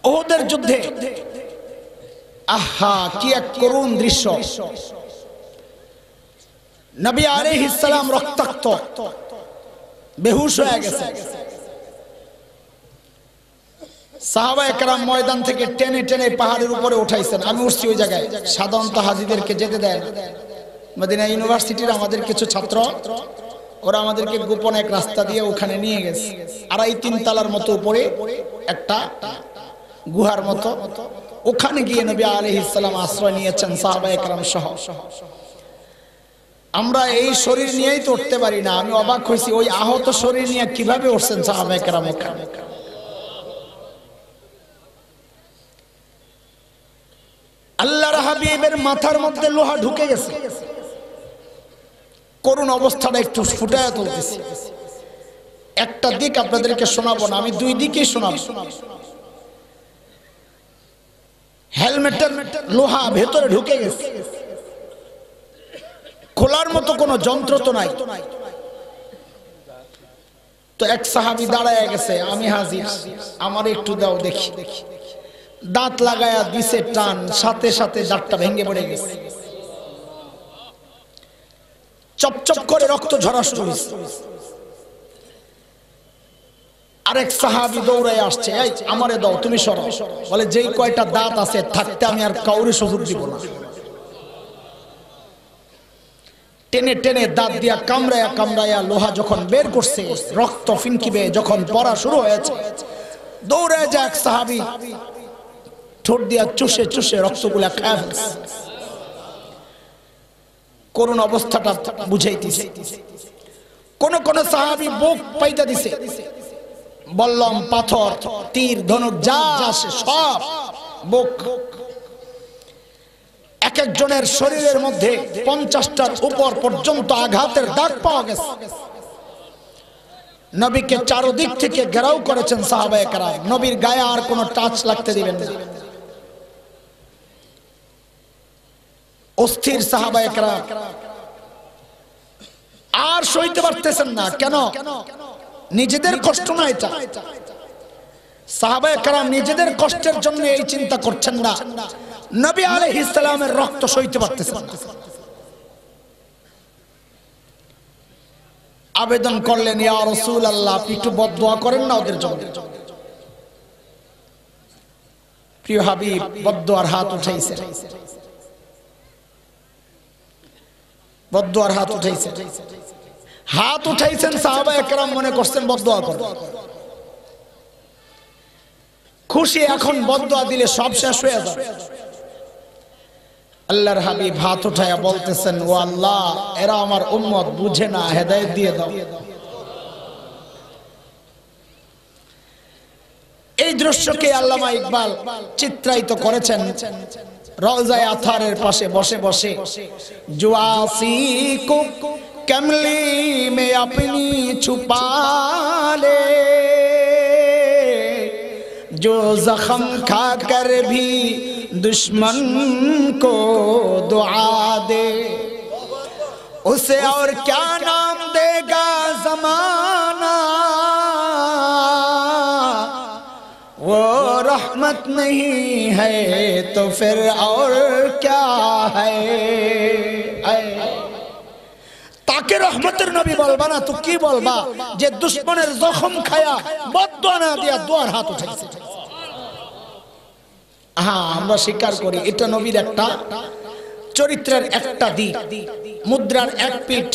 উহুদের যুদ্ধে আহা কি এক করুণ দৃশ্য। নবী আলাইহিস সালাম রক্তাক্ত বেহুশ হয়ে গেছে। সাহাবায়ে কেরাম ময়দান থেকে টেনে টেনে পাহাড়ের উপরে উঠাইছেন। আমি উঠছি ওই জায়গায়, সাধারণত হাজীদেরকে যেতে দেয় না। মদিনা ইউনিভার্সিটির আমাদের কিছু ছাত্র, ওরা আমাদেরকে গোপন এক রাস্তা দিয়ে ওখানে নিয়ে গেছে। আর এই 3 তলার মতো উপরে একটা গুহার মতো, ওখানে গিয়ে নবী আলাইহিস সালাম আশ্রয় নিয়েছেন সাহাবায়ে কেরাম সহ। আমরা এই শরীর নিয়েই তো উঠতে পারি না। আমি অবাক হইছি, ওই আহত শরীর নিয়ে কিভাবে উঠছেন সাহাবায়ে কেরাম ওখানে। আল্লাহর হাবিবের মাথার মধ্যে লোহা ঢুকে গেছে। করুণ অবস্থাটা একটু ফুটায় তুলতেছি। একটা দিক আপনাদেরকে শোনাবো না, আমি 2 দিকই শোনাবো। হেলমেটের লোহা ভেতরে ঢুকে গেছে, খোলার মতো কোনো যন্ত্র তো নাই। তো এক সাহাবী দাঁড়ায় গেছে, আমি হাজির, আমার একটু দাও দেখি। দাঁত লাগায়া দিছে টান, সাথে সাথে দাঁতটা ভেঙে পড়ে গেছে। চপচপ করে রক্ত ঝরা শুরু হয়েছে। আরেক সাহাবী দৌড়ায় আসছে, এই আমারে দাও, তুমি সরো। বলে যেই কয়টা দাঁত আছে থাকতে আমি আর কাউরে সুযোগ দিব না। টেনে টেনে দাঁত দিয়া কামড়ায়া কামড়ায়া লোহা যখন বের করছে, রক্ত ফিনকিবে যখন পড়া শুরু হয়েছে, দৌড়ায় যায় এক সাহাবী, ঠোঁট দিয়া চুষে চুষে রক্তগুলা খায় ফেলছে। করুণ অবস্থাটা বুঝাইতেছে। কোন কোন সাহাবী বুক পাইতা দিছে, বললাম পাথর তীর ধনুক যা আসে সব বুক। এক একজনের শরীরের মধ্যে 50টার উপর পর্যন্ত আঘাতের দাগ পাওয়া গেছে। নবীকে চারদিক থেকে ঘেরাও করেছেন সাহাবায়ে কেরাম। নবীর গায়ে আর কোনো টাচ লাগতে দিবেন না। অস্থির সাহাবায়ে কেরাম আর সইতে পারতেছেন না। কেন? নিজেদের কষ্ট না এটা। সাহাবায়ে কেরাম নিজেদের কষ্টের জন্য এই চিন্তা করছেন না, নবী আলাইহিস সালামের রক্ত সইতে পারতেছেন না। আবেদন করলেন, ইয়া রাসূলুল্লাহ, আপনি একটু বদদোয়া করেন না ওদের জন্য। প্রিয় হাবিব বদদোয়ার হাত উঠাইছেন, বদদোয়ার হাত উঠাইছেন। হাত উঠাইছেন, সাহাবায়ে কেরাম মনে করছেন বদদোয়া করবেন। খুশি, এখন বদদোয়া দিলে সব শেষ হয়ে যাবে। আল্লাহর হাবিব হাত উঠায়া বলতেছেন, ও আল্লাহ, এরা আমার উম্মত, বুঝে না, হেদায়েত দিয়ে দাও। এই দৃশ্যকে আল্লামা ইকবাল চিত্রায়িত করেছেন রওজায়ে আথারের পাশে বসে বসে। জুআসি কো কমলি মে আপনি ছুপা লে, जो जख्म खा कर भी दुश्मन को दुआ दे, उसे और क्या नाम देगा जमाना, वो रहमत नहीं है तो फिर और क्या है। তাকে রহমতের নবী বলবা না তো কি বলবা, যে দুশমনের জখম খায়া বদদোয়া না দিয়া দোয়ার হাত উঠাইছে। হ্যাঁ, আমরা স্বীকার করি এটা নবীর একটা চরিত্রের একটা দিক, মুদ্রার এক পিঠ।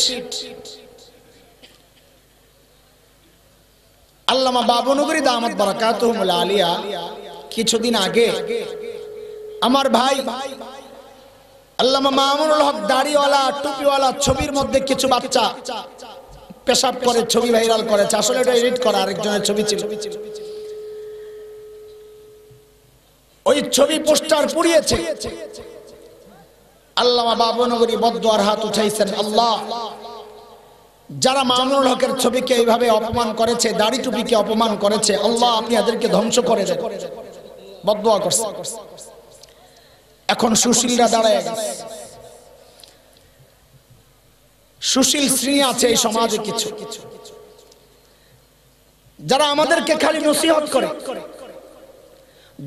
আল্লামা বাবুনগরী দামাত বারাকাতুহুল আলিয়া কিছুদিন আগে আমার ভাই আল্লামা মামুনুল হক দাড়িওয়ালা টুপিওয়ালা ছবির মধ্যে কিছু বাচ্চা পেশাব করে ছবি ভাইরাল করেছে। আসলে এটা এডিট করা, আরেকজনের ছবি ছিল। ওই ছবি পোস্টার পুড়িয়েছে। আল্লামা বাবুনগরী বদদোয়ার হাত উঠাইছেন, আল্লাহ, যারা মামুনুল হকের ছবিকে এইভাবে অপমান করেছে, দাড়ি টুপিকে অপমান করেছে, আল্লাহ আপনি এদেরকে ধ্বংস করে দেন, বদদোয়া করছে। এখন সুশীলরা দাঁড়ায় গেছে। সুশীল শ্রী আছে এই সমাজে কিছু, যারা আমাদেরকে খালি নসিহত করে,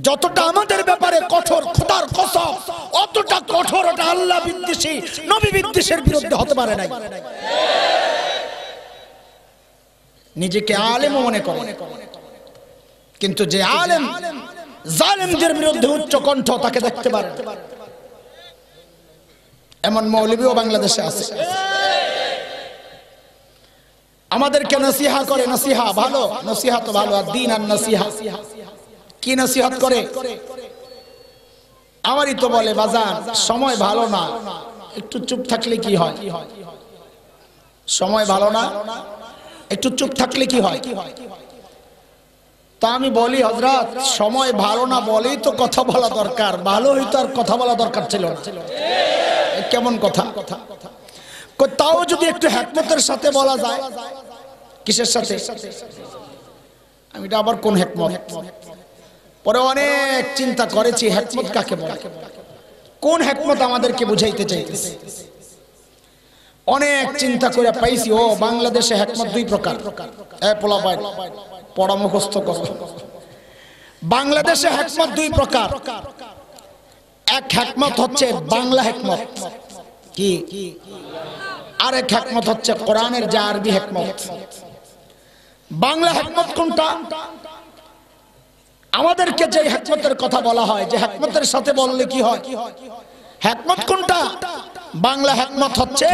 যতটা আমাদের ব্যাপারে কঠোর, খোদার কসম অতটা কঠোর ওটা আল্লাহ বিদ্বেষী, নবী বিদ্বেষের বিরুদ্ধে হতে পারে না। নিজেকে আলেম মনে করে, কিন্তু যে আলেম জালেমদের বিরুদ্ধে উচ্চ কণ্ঠ, তাকে দেখতে পারে। এমন মৌলবীও বাংলাদেশে আছে। আমাদেরকে নসিহা করে, নসিহা ভালো, নসিহা তো ভালো, আর দিন আর নসিহা কি নসিহত করে? আমারই তো বলে বাজান সময় ভালো না, একটু চুপ থাকলে কি হয়? সময় ভালো না, একটু চুপ থাকলে কি হয়? তা আমি বলি হযরত সময় ভালো না বলেই তো কথা বলা দরকার, ভালো হইতো আর কথা বলা দরকার ছিল না। কেমন কথা? তাও যদি একটু হিকমতের সাথে বলা যায়। কিসের সাথে? আমি এটা আবার কোন হিকমত? পরে অনেক চিন্তা করেছি হিকমত কাকে বলে, কোন হিকমত আমাদেরকে বুঝাইতে চাইতেছে। অনেক চিন্তা করে পাইছি ও বাংলাদেশে হিকমত দুই প্রকার। পোলাপাই পড়া মুখস্থ করো। বাংলাদেশে হিকমত দুই প্রকার। এক হিকমত হচ্ছে বাংলা হিকমত, কি? আরেক হিকমত হচ্ছে কোরআনের যে আরবি হিকমত। বাংলা হিকমত কোনটা? আমাদেরকে যে হিকমতের কথা বলা হয়, যে হিকমতের সাথে বললে কি হয়, হিকমত কোনটা? বাংলা হিকমত হচ্ছে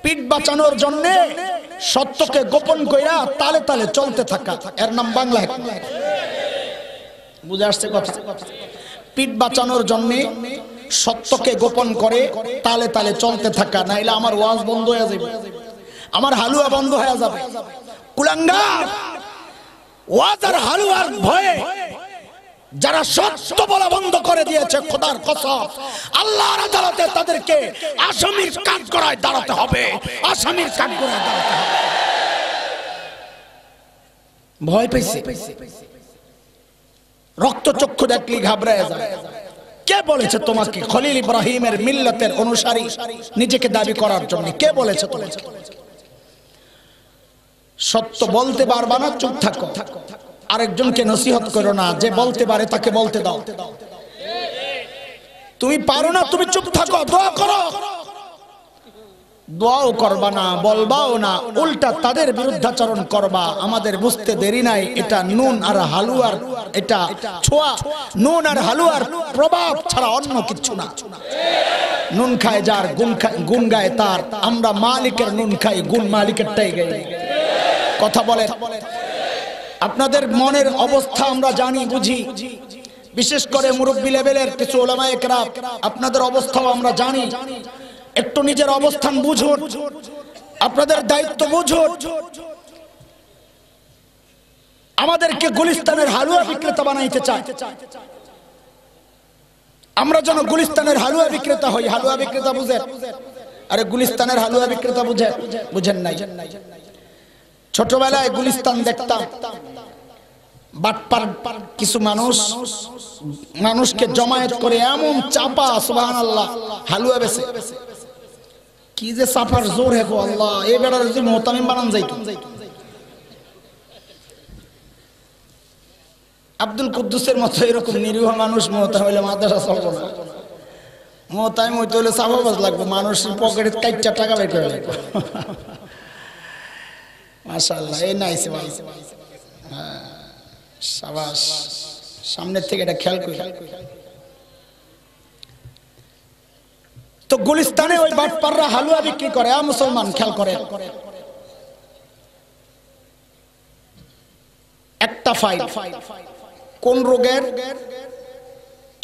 পিঠ বাঁচানোর জন্য সত্যকে গোপন কইরা তালে তালে চলতে থাকা, এর নাম বাংলা হিকমত। বুঝে আসছে কথা? পিঠ বাঁচানোর জন্য সত্যকে গোপন করে তালে তালে চলতে থাকা, নাইলে আমার ওয়াজ বন্ধ হয়ে যাবে, আমার হালুয়া বন্ধ হয়ে যাবে। কুলাঙ্গার ওয়াজ আর হালুয়ার ভয়ে যারা সত্য বলা বন্ধ করে দিয়েছে, খোদার কসম আল্লাহর আদালতে তাদেরকে আসামির কাঠগড়ায় দাঁড়াতে হবে, আসামির কাঠগড়ায় দাঁড়াতে হবে। ভয় পেয়েছে, রক্তচক্ষু দেখলে ঘাবড়ায় যায়। কে বলেছে তোমাকে খলিল ইব্রাহিমের মিল্লাতের অনুসারী নিজেকে দাবি করার জন্য? কে বলেছে তোমাকে? সত্য বলতে পারবা না, চুপ থাকো। আরেকজনকে নসিহত করো না, যে বলতে পারে তাকে বলতে দাও। তুমি পারো না, তুমি চুপ থাকো, দোয়া করো। দোয়াও করবা না, বলবাও না, উল্টা তাদের বিরুদ্ধাচরণ করবা। আমাদের বুঝতে দেরি নাই, এটা নুন আর হালুয়ার, এটা ছোঁয়া নুন আর হালুয়ার প্রভাব ছাড়া অন্য কিছু না। নুন খায় যার, গুণ গায় তার। আমরা মালিকের নুন খাই, গুণ মালিকেরটাই গাই। কথা বলে আপনাদের মনের অবস্থা আমরা জানি, বুঝি। বিশেষ করে মুরব্বী লেভেলের কিছু উলামায়ে কেরাম, আপনাদের অবস্থাও আমরা জানি। একটু নিজের অবস্থান বুঝুন, আপনাদের দায়িত্ব বুঝুন। আমাদেরকে গুলিস্তানের হালুয়া বিক্রেতা বানাইতে চায়। আমরা যেন গুলিস্তানের হালুয়া বিক্রেতা হই। হালুয়া বিক্রেতা বুঝেন? আরে গুলিস্তানের হালুয়া বিক্রেতা বুঝেন নাই? ছোটবেলায় গুলিস্তান দেখতাম, বাটপার কিছু মানুষকে জমায়েত করে এমন চাপা, সুবহানাল্লাহ, হালুয়া বেচে। কি যে চাপার জোর হে গো আল্লাহ! এই বেড়ার যদি মোহতামিম বানান যাইতো। আব্দুল কুদ্দুসের মতো এরকম নিরীহ মানুষ মোহতামিম হইলে মাদ্রাসা চলবো না। মোহতামিম হইতে হলে চাপাবাজ লাগবে, মানুষের পকেটে 4 টাকা বের করে লাগবে। মাশাআল্লাহ, এই নাইস ভাই। হ্যাঁ, শাবাশ। সামনের থেকে এটা খেয়াল করি। তো গুলিস্তানে ওই বাটপাররা হালুয়া বিক্রি করে। মুসলমান খেয়াল করে, একটা ফাইল কোন রোগের?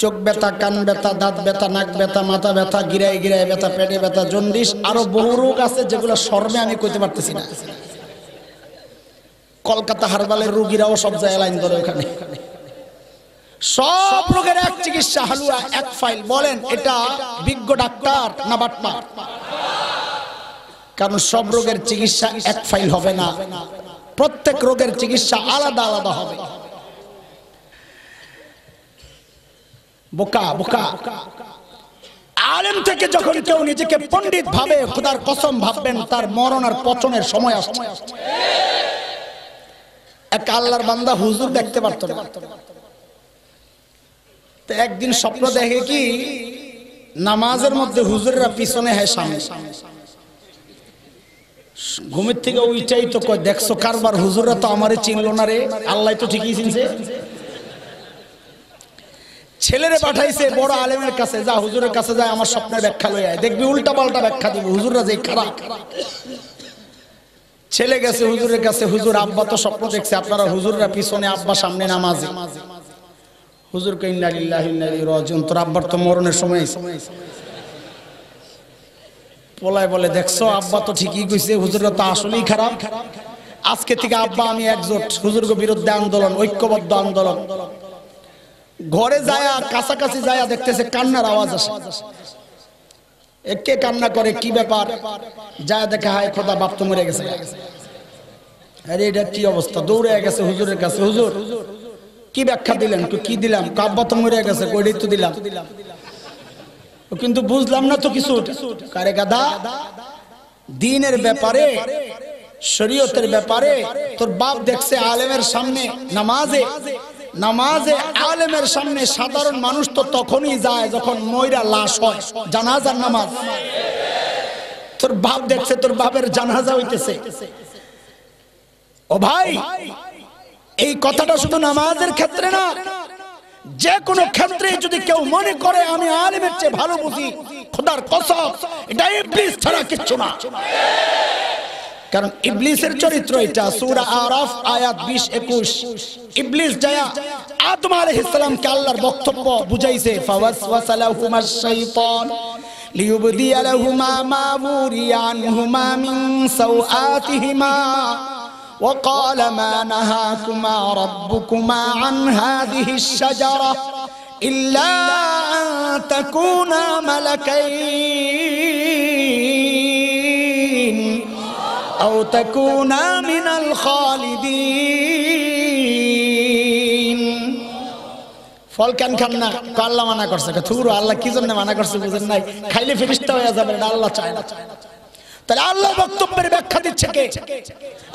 চোখ ব্যথা, কান ব্যথা, দাঁত ব্যথা, নাক ব্যথা, মাথা ব্যথা, গিরায় গিরায় ব্যথা, পেটে ব্যথা, জন্ডিস, আরো বহু রোগ আছে যেগুলো শর্মে আমি কইতে পারতেছি না। কলকাতা হারবালের রোগীরাও সব জায়গায় লাইন ধরে ওখানে। সব রোগের এক চিকিৎসা, হালুয়া এক ফাইল। বলেন এটা বিজ্ঞ ডাক্তার না বাটপার? কারণ সব রোগের চিকিৎসা এক ফাইল হবে না, প্রত্যেক রোগের চিকিৎসা আলাদা আলাদা হবে। বোকা বোকা আলেম থেকে যখন কেউ নিজেকে পণ্ডিত ভাবে, খোদার কসম ভাববেন তার মরণ আর পচনের সময় আসছে। এক আল্লাহর বান্দা হুজুর দেখতে পারতো না, তো একদিন স্বপ্ন দেখে কি নামাজের মধ্যে হুজুররা পিছনে হয় সামনে। ঘুমের থেকে ওইটাই তো কয় দেখছো কারবার, হুজুররা তো আমারে চিনলো না রে, আল্লাহ তো ঠিকই চিনছে। ছেলেরে পাঠাইছে বড় আলেমের কাছে, যা হুজুরের কাছে যায় আমার স্বপ্নের ব্যাখ্যা লই আয়, দেখবি উল্টা পাল্টা ব্যাখ্যা দিবে, হুজুররা যে খারাপ। ছেলে গেছে হুজুরের কাছে, হুজুর আব্বা তো স্বপ্ন দেখছে আপনারা হুজুররা পিছনে আব্বা সামনে নামাজে। হুজুর কে ইন্না লিল্লাহি ওয়া ইন্না ইলাইহি রাজিউন, তোর আব্বার তো মরণের সময়। পোলায় বলে দেখছো আব্বা তো ঠিকই কইছে, হুজুররা তো আসলেই খারাপ। আজকে থেকে আব্বা আমি একজোট, হুজুরকে বিরুদ্ধে আন্দোলন, ঐক্যবদ্ধ আন্দোলন। ঘরে যায়া কাছাকাছি যায়া দেখতেছে কান্নার আওয়াজ আসে। একে কান্না করে, কি ব্যাপার? যায় দেখে হায় খোদা বাপ তো মরে গেছে। আরে এটা কি অবস্থা? দৌড়ে গেছে হুজুরের কাছে, হুজুর কি ব্যাখ্যা দিলেন? কি দিলাম? আব্বা তো মরে গেছে, কইটাই তো দিলাম, কিন্তু বুঝলাম না তো কিছু। কারে গাধা, দ্বীনের ব্যাপারে শরীয়তের ব্যাপারে তোর বাপ দেখছে আলেমের সামনে নামাজে, নামাজে আলেমের সামনে সাধারণ মানুষ তো তখনই যায় যখন ময়রা লাশ হয়, জানাজার নামাজ। তোর বাপ দেখছে তোর বাপের জানাজা হইতেছে। ও ভাই, এই কথাটা শুধু নামাজের ক্ষেত্রে না, যে কোনো ক্ষেত্রে যদি কেউ মনে করে আমি আলেমের চেয়ে ভালো বুঝি, খোদার কসম এটা ইবলিস ছাড়া কিচ্ছু না। কারণ ইবলিসের চরিত্র এটা, সূরা আরাফ আয়াত 20-21। ইবলিস যায় আদম আলাইহিস সালামকে আল্লাহর বক্তব্য বুঝাইছে, ফাওয়াসওয়াসা লাহুমাশ শাইতান লিইউবদিয়া লাহুমা মা বুরিয়া আনহুমা মিন সাওআতিহিমা وقال ما نهاكما ربكما عن هذه الشجرة إلا أن تكونا ملكين أو تكونا من الخالدين। ফল কেন খান না? আল্লাহ মানা করছে। থুরু আল্লাহ কি জন্য মানা করছে বুঝেন নাই? খাইলে ফেরেশতা হয়ে যাবে, এটা আল্লাহ চায় না। তাহলে আল্লাহ বক্তব্যের ব্যাখ্যা দিচ্ছে কে?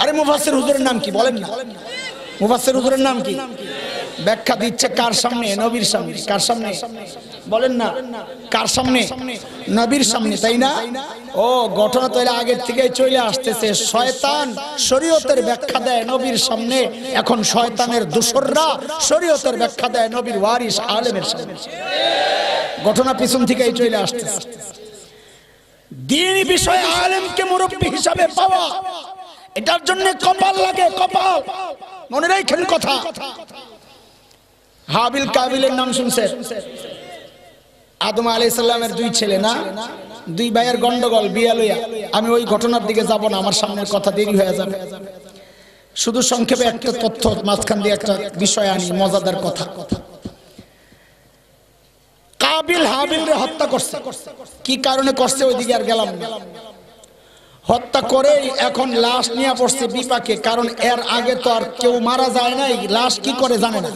আরে মুফাসসির হুজুরের নাম কি বলেন না? মুফাসসির হুজুরের নাম কি? ব্যাখ্যা দিচ্ছে কার সামনে? নবীর সামনে। কার সামনে বলেন না? কার সামনে? নবীর সামনে, তাই না? ও ঘটনা তো আগের থেকেই চলে আসতেছে। শয়তান শরীয়তের ব্যাখ্যা দেয় নবীর সামনে, এখন শয়তানের দোসররা শরীয়তের ব্যাখ্যা দেয় নবীর ওয়ারিস আলেমের সামনে। ঘটনা পিছন থেকেই চলে আসতেছে। দ্বীনি বিষয়ে আলেমকে মুরব্বী হিসাবে পাওয়া, এটার জন্য কপাল লাগে, কপাল। মনে রাখেন কথা। হাবিল কাবিলের নাম শুনছেন? আদম আলাইহিস সালামের দুই ছেলে না, দুই ভাইয়ের গন্ডগোল বিয়া লইয়া। আমি ওই ঘটনার দিকে যাব না, আমার সামনের কথা দেরি হয়ে যাবে। শুধু সংক্ষেপে একটা তথ্য মাঝখান দিয়ে একটা বিষয় আনি, মজাদার কথা। কাবিল হাবিলরে হত্যা করছে। কি কারণে করছে ওইদিকে আর গেলাম না। হত্যা করে এখন লাশ নিয়ে পড়ছে বিপাকে, কারণ এর আগে তো আর কেউ মারা যায় নাই, লাশ কি করে জানে না।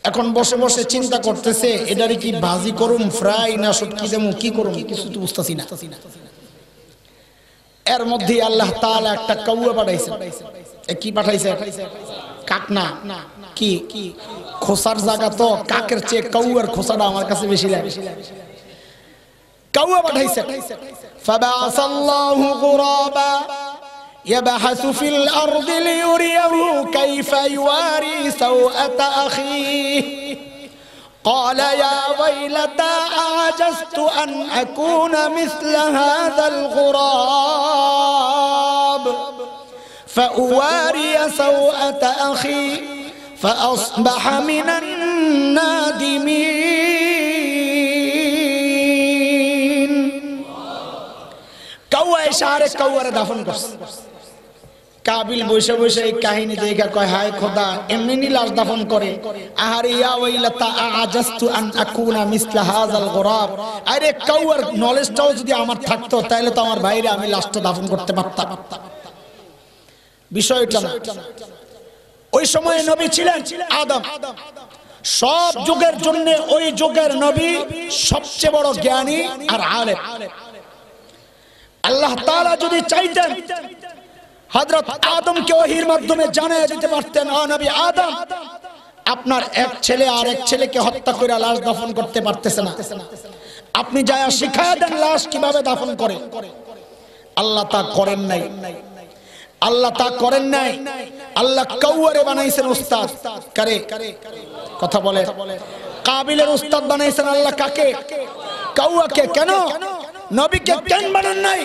এখন বসে বসে চিন্তা করতেছে এটারে কি ভাজি করুম, ফ্রাই না শুটকি দেবো, কি করুম, কিছু তো বুঝতেছি না। এর মধ্যে আল্লাহ তাআলা একটা কাউয়া পাঠাইছে। কি পাঠাইছে? কাক না, কি খোসার জায়গা তো, কাকের চেয়ে কাউয়ার খোসাটা আমার কাছে বেশি লাগে। কাউয়া পাঠাইছে। ফাবাআসাল্লাহু গুরাবা ইয়াবহাসু ফিল আরদি লিয়ুরিয়াহু কাইফা ইওয়ারি সাওআতা আখিহি قال يا ويلتى أعجزت أن أكون مثل هذا الغراب فأواري سوءة أخي فأصبح من النادمين। কাউয়া ইশারে কাউয়ারে দাফন করছে। কাবিল বসে বসে এই কাহিনী দেখে কয় হায় খোদা, এমনি লাশ দাফন করে। আহারে ইয়া ওয়াইলাতা আজাস্তু আন আকুনা মিসলা হাযাল গুরাব। আরে কাউয়ার নলেজটাও যদি আমার থাকতো তাহলে তো আমার ভাইরে আমি লাশটা দাফন করতে পারতাম। বিষয়টা না, ওই সময়ে নবী ছিলেন আদম। সব যুগের জন্য ওই যুগের নবী সবচেয়ে বড় জ্ঞানী আর আলেম। আল্লাহ তাআলা যদি চাইতেন হযরত আদমকে ওহীর মাধ্যমে জানিয়ে দিতে পারতেন, ও নবী আদম আপনার এক ছেলে আর এক ছেলেকে হত্যা করে লাশ দাফন করতে পারতেছে না, আপনি যায় শিখায়া দেন লাশ কিভাবে দাফন করে। আল্লাহ তা করেন নাই, আল্লাহ তা করেন নাই। আল্লাহ কাউয়ারে বানাইছেন উস্তাদ। কারে কথা বলে? কাবিলের উস্তাদ বানাইছেন আল্লাহ। কাকে? কাউয়াকে। কেন? নবীকে কেন বানান নাই?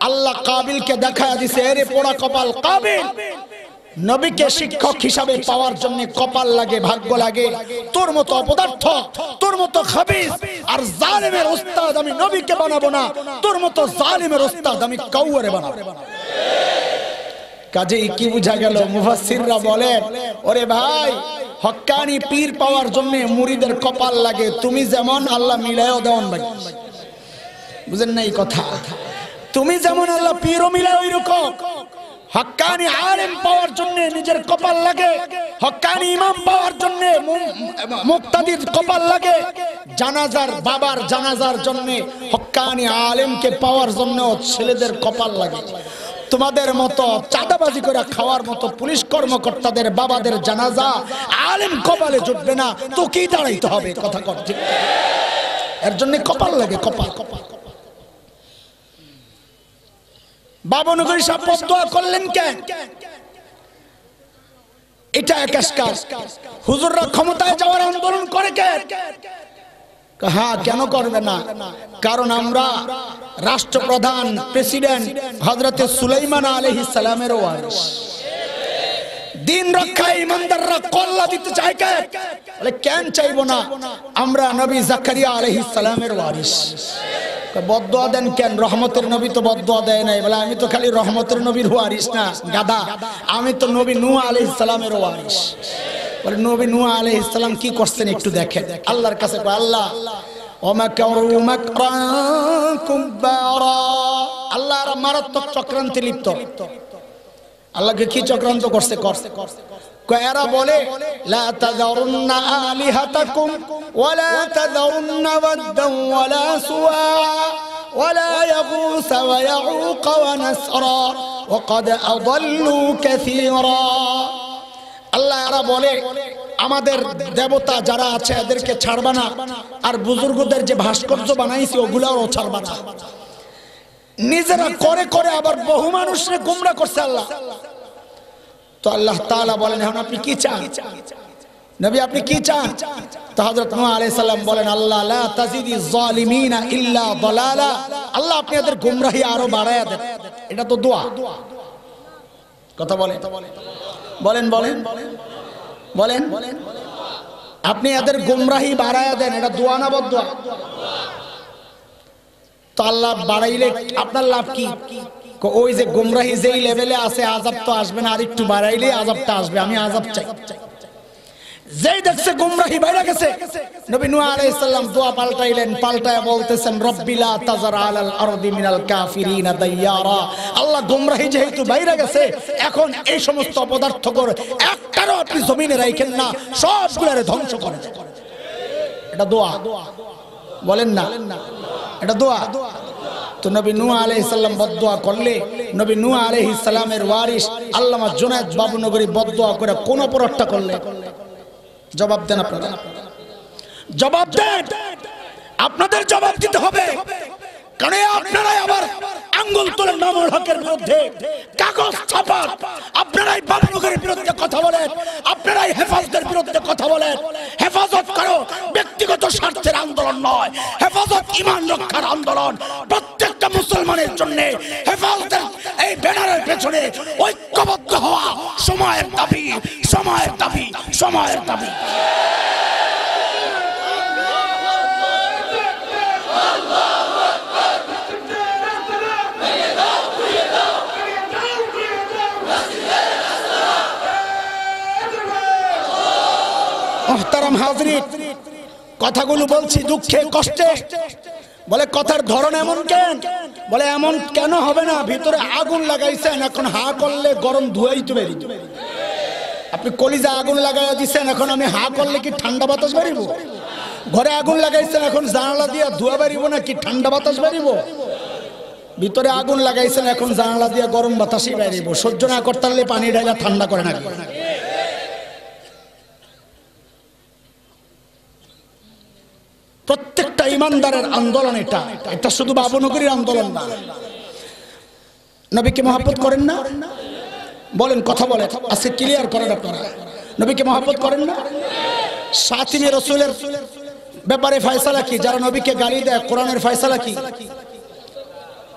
আল্লাহ কাবিলকে দেখায়া দিছে, এরে পোড়া কপাল কাবিল, নবীকে শিক্ষক হিসাবে পাওয়ার জন্য কপাল লাগে, ভাগ্য লাগে। তোর মতো অপদার্থ, তোর মতো খাবিস আর জালিমের উস্তাদ আমি নবীকে বানাবো না, তোর মতো জালিমের উস্তাদ আমি কাউয়ারে বানাবো। কাজেই কি বুঝা গেল? মুফাসসিররা বলেন, ওরে ভাই, হক্কানি পীর পাওয়ার জন্য মুরিদের কপাল লাগে। তুমি যেমন আল্লাহ মিলায়ও দেওয়ান ভাই, বুঝেন না এই কথা? তুমি যেমন আল্লাহ পীরও মিলায় ওই রকম। হক্কানি আলেম পাওয়ার জন্য নিজের কপাল লাগে, হক্কানি ইমাম পাওয়ার জন্য মুক্তাদির কপাল লাগে, জানাজার বাবার জানাজার জন্য হক্কানি আলেমকে পাওয়ার জন্য ছেলেদের কপাল লাগে। তোমাদের মতো চাঁদাবাজি করে খাওয়ার মতো পুলিশ কর্মকর্তাদের বাবাদের জানাজা আলেম কপালে জুটবে না, তো কি দাঁড়াইতে হবে? কথা কর ঠিক? এর জন্য কপাল লাগে, কপাল। বাবনগরী সাহেব বদদোয়া করলেন কেন? এটা এক কাজ। হুজুররা ক্ষমতায় যাওয়ার আন্দোলন করে কেন? হ্যাঁ, কেন করবে না? কারণ আমরা রাষ্ট্রপ্রধান প্রেসিডেন্ট হযরতে সুলাইমান আলাইহিস সালামের ওয়ারিস। দিন রক্ষায় ইমানদাররা কল্লা দিতে চায় কেন? বলে কেন চাইবো না? আমরা নবী জাকারিয়া আলাইহিস সালামের ওয়ারিস। বদদোয়া দেন কেন? রহমতের নবী তো বদদোয়া দেয় নাই। বলে আমি তো খালি রহমতের নবীর ওয়ারিস না গাদা, আমি তো নবী নূহ আলাইহিস সালামের ওয়ারিস। বলে নবী নূহ আলাইহিস সালাম কি করছেন একটু দেখেন। আল্লাহর কাছে আল্লাহ ওমাকারু মাকরান কুব্বারা, আল্লাহর মারাত্মক চক্রান্তে লিপ্ত। আল্লাহকে কি চক্রান্ত করছে? এরা বলে লা তাযারুন্না আলিহাতাকুম ওয়ালা তাযারুন্না ওয়াদ্দান ওয়ালা সুওয়া ওয়ালা ইয়াগুস ওয়া ইয়াউক ওয়া নাসরা ওয়া ক্বাদ আযাল্লু কাসীরা। আল্লাহ এরা বলে আমাদের দেবতা যারা আছে এদেরকে ছাড়বা না, আর বুজুর্গদের যে ভাস্কর্য বানাইছি ওগুলাও ছাড়বা না। নিজেরা করে করে আবার বহু মানুষকে গোমরা করছে আল্লাহ। তো আল্লাহ তাআলা বলেন, এখন আপনি কি চান নবী? আপনি কি চান? তো হযরত নূহ আলাইহিস সালাম বলেন, আল্লাহ লা তাজিদিজ জালিমিনা ইল্লা দালালা, আল্লাহ আপনি এদের গোমরাহি আরো বাড়ায়া দেন। এটা তো দোয়া। কথা বলেন বলেন বলেন বলেন, আপনি এদের গোমরাহি বাড়ায়া দেন, এটা দোয়া না বদদোয়া? তো আল্লাহ বাড়াইলে আপনার লাভ কি? ওই যে গোমরাহি যেই লেভেলে আছে আযাব তো আসবে না, আর একটু বাড়াইলে আযাবটা আসবে। আমি আযাব চাই। যেই দেখছে গোমরাহি বাইরে গেছে, নবী নূহ আলাইহিস সালাম দোয়া পাল্টাইলেন, পাল্টায় বলতেছেন রব্বি লা তাযার আলাল আরদি মিনাল কাফিরিনা দাইয়ারা। আল্লাহ গোমরাহি যেহেতু বাইরে গেছে, এখন এই সমস্ত অপদার্থকর একটারও আপনি জমিনে রাখেন না, সবগুলোরে ধ্বংস করেন। এটা দোয়া, বলেন না? এটা দোয়া। তো নবী নূহ আলাইহিস সালাম বদদোয়া করলে নবী নূহ আলাইহিস সালামের ওয়ারিস আল্লামা জুনায়েদ বাবুনগরী বদদোয়া করে কোন অপরাধটা করলে? জবাব দেন আপনারা, জবাব দেন। আপনাদের জবাব দিতে হবে, কারণ আপনারাই আবার আঙ্গুল তোলেন মামুল হকের বিরুদ্ধে, কাগজ ছাপান, আপনারাই বাবুনগরের বিরুদ্ধে কথা বলেন, আপনারাই হেফাজতের বিরুদ্ধে কথা বলেন। হেফাজত করো ব্যক্তিগত স্বার্থের আন্দোলন নয়, হেফাজত ঈমান রক্ষার আন্দোলন। প্রত্যেকটা মুসলমানের জন্য হেফাজতের এই ব্যানারের পেছনে ঐক্যবদ্ধ হওয়া সময়ের দাবি, সময়ের দাবি, সময়ের দাবি। মুহতারাম হাজরিন, কথাগুলো বলছি দুঃখে কষ্টে। বলে কথার ধরন এমন কেন? বলে এমন কেন হবে না? ভিতরে আগুন লাগাইছেন, এখন হা করলে গরম ধুয়াই তো বেরিয়ে। আপনি কলিজা আগুন লাগাইয়া দিচ্ছেন, এখন আমি হা করলে কি ঠান্ডা বাতাস বেরিব? ঘরে আগুন লাগাইছেন, এখন জানালা দিয়া ধোয়া বেরিব না কি ঠান্ডা বাতাস বেরিব? ভিতরে আগুন লাগাইছেন, এখন জানালা দিয়া গরম বাতাসই বেরিব। সহ্য না করতে পারলে পানি ঢাইলা ঠান্ডা করে না। প্রত্যেকটা ইমানদারের আন্দোলন এটা। এটা শুধু বাবুনগরীর আন্দোলন না। নবীকে মহব্বত করেন না? বলেন, কথা বলেন, আজকে ক্লিয়ার করেন আপনারা। নবীকে মহব্বত করেন না? সাতিমে রাসূলের ব্যাপারে ফয়সালা কি? যারা নবীকে গালি দেয়, কোরআনের ফয়সালা কি?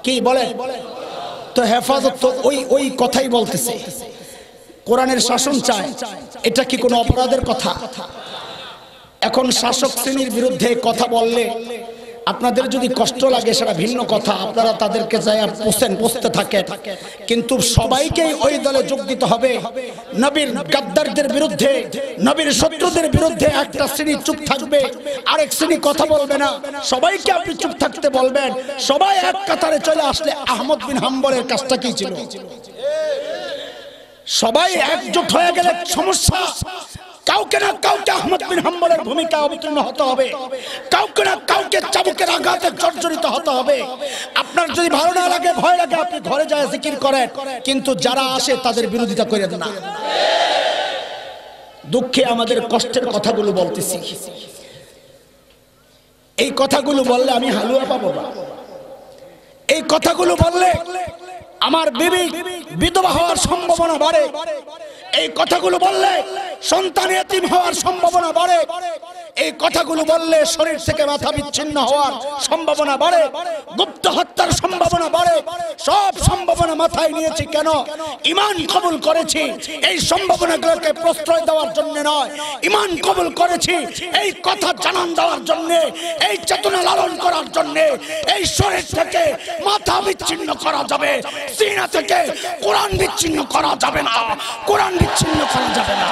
কি বলে? তো হেফাজত তো ওই কথাই বলতেছে। কোরআনের শাসন চায়, এটা কি কোনো অপরাধের কথা? এখন শাসক শ্রেণীর বিরুদ্ধে কথা বললে আপনাদের যদি কষ্ট লাগে সেটা ভিন্ন কথা, আপনারা তাদেরকে চাই আর পোষতে থাকে, কিন্তু সবাইকেই ওই দলে যোগ দিতে হবে। নবীর গাদ্দারদের বিরুদ্ধে, নবীর শত্রুদের বিরুদ্ধে একটা শ্রেণী চুপ থাকবে, আরেক শ্রেণী কথা বলবে না। সবাইকে আপনি চুপ থাকতে বলবেন। সবাই এক কাতারে চলে আসলে আহমদ বিন হাম্বলের কাজটা কি ছিল? সবাই একজোট হয়ে গেলে সমস্যা। কাউকে না কাউকে আহমদ বিন হাম্বলের ভূমিকা অবতীর্ণ হতে হবে, কাউকে না কাউকে চাবুকের আঘাতে জর্জরিত হতে হবে। আপনার যদি ভালো না লাগে, ভয় লাগে, আপনি ঘরে যায় জিকির করেন, কিন্তু যারা আসে তাদের বিরোধিতা করেন না। দুঃখে আমাদের কষ্টের কথাগুলো বলতেছি। এই কথাগুলো বললে আমি হালুয়া পাবো না। এই কথাগুলো বললে আমার বিবি বিধবা হওয়ার সম্ভাবনা বাড়ে। এই কথাগুলো বললে সন্তান এতিম হওয়ার সম্ভাবনা বাড়ে। এই কথাগুলো বললে শরীর থেকে মাথা বিচ্ছিন্ন হওয়ার সম্ভাবনা বাড়ে, গুপ্ত হত্যার সম্ভাবনা বাড়ে। সব সম্ভাবনা মাথায় নিয়েছি কেন? ঈমান কবুল করেছি এই সম্ভাবনাগুলোকে প্রশ্রয় দেওয়ার জন্য নয়, ঈমান কবুল করেছি এই কথা জানান দেওয়ার জন্য, এই চেতনা লালন করার জন্য। এই শরীর থেকে মাথা বিচ্ছিন্ন করা যাবে, সিনা থেকে কোরআন বিচ্ছিন্ন করা যাবে না, কোরআন বিচ্ছিন্ন করা যাবে না।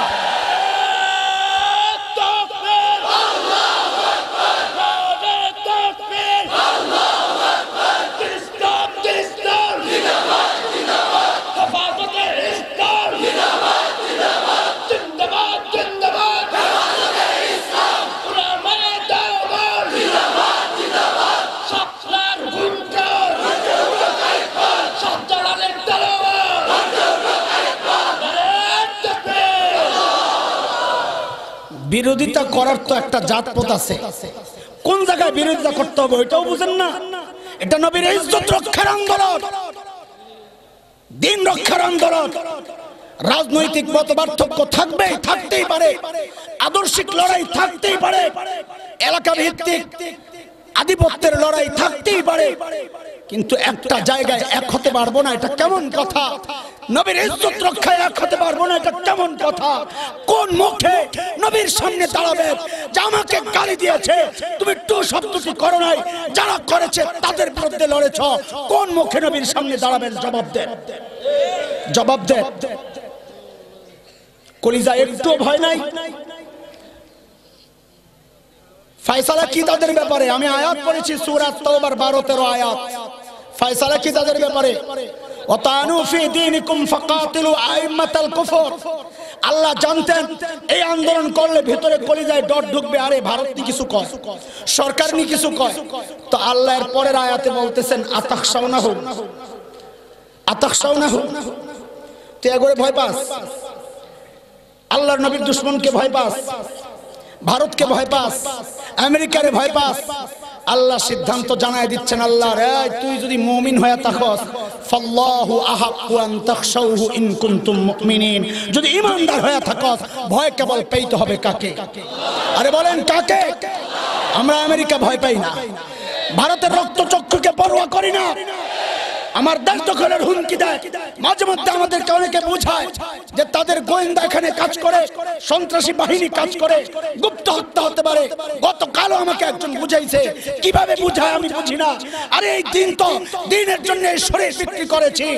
বিরোধিতা করার তো একটা জাতপথ আছে। কোন জায়গায় বিরোধিতা করতে হবে ওইটাও বুঝেন না। এটা নবীর ইজ্জত রক্ষার আন্দোলন, দিন রক্ষার আন্দোলন। রাজনৈতিক মতপার্থক্য থাকবে, থাকতেই পারে, আদর্শিক লড়াই থাকতেই পারে, এলাকা ভিত্তিক আধিপত্যের লড়াই থাকতেই পারে, কিন্তু একটা জায়গায় এক হতে পারবো না। এটা কেমন কথা? নবীর ইজ্জত রক্ষায় এক হতে পারবো না, এটা কেমন কথা? কোন মুখে নবীর সামনে দাঁড়াবে যে আমাকে গালি দিয়েছে, তুমি টু শব্দটি করো নাই, যারা করেছে তাদের বিরুদ্ধে লড়েছ? কোন মুখে নবীর সামনে দাঁড়াবেন? জবাব দেন, জবাব দেন। কলিজা একটু ভয় নাই? ফয়সালা কি তাদের ব্যাপারে? আমি আয়াত পড়েছি সূরা তাওবার 12-13 আয়াত। ফয়সালা কি তাদের ব্যাপারে? ওয়াতানু ফি দীনিকুম ফাকাতিলু আইম্মাতাল কুফর। আল্লাহ জানতেন এই আন্দোলন করলে ভিতরে কলিজায় ডর ঢুকবে, আরে ভারত নি কিছু কয়, সরকার নি কিছু কয়। তো আল্লাহ এর পরের আয়াতে বলতেছেন আতাখশাউনাহু, আতাখশাউনাহু। তুই এগোরে ভয় পাস? আল্লাহর নবীর দুশমনকে ভয় পাস? ভারতকে ভয় পাস? আমেরিকারে ভয় পাস? আল্লাহ সিদ্ধান্ত জানায় দিচ্ছেন, আল্লাহ রে তুই যদি মুমিন হয়ে থাকস, ফাল্লাহু আহাক্কু আন তাখশাউহু ইন কুনতুম মুমিনিন। যদি ঈমানদার হয়ে থাকস, ভয় কেবল পেইতে হবে কাকে? আরে বলেন কাকে? আমরা আমেরিকা ভয় পাই না, ভারতের রক্তচক্ষুকে পরোয়া করি না। আমার দেশ দখলের হুমকি দেয়, মাঝে মধ্যে আমাদেরকে অনেকে বোঝায় যে তাদের গোয়েন্দা এখানে কাজ করে, সন্ত্রাসী বাহিনী কাজ করে, গুপ্ত হত্যা হতে পারে। গতকালও আমাকে একজন বুঝাইছে, কিভাবে বুঝায় আমি বুঝি না। আরে এই দিন তো দিনের জন্য এই শরীর বিক্রি করেছি,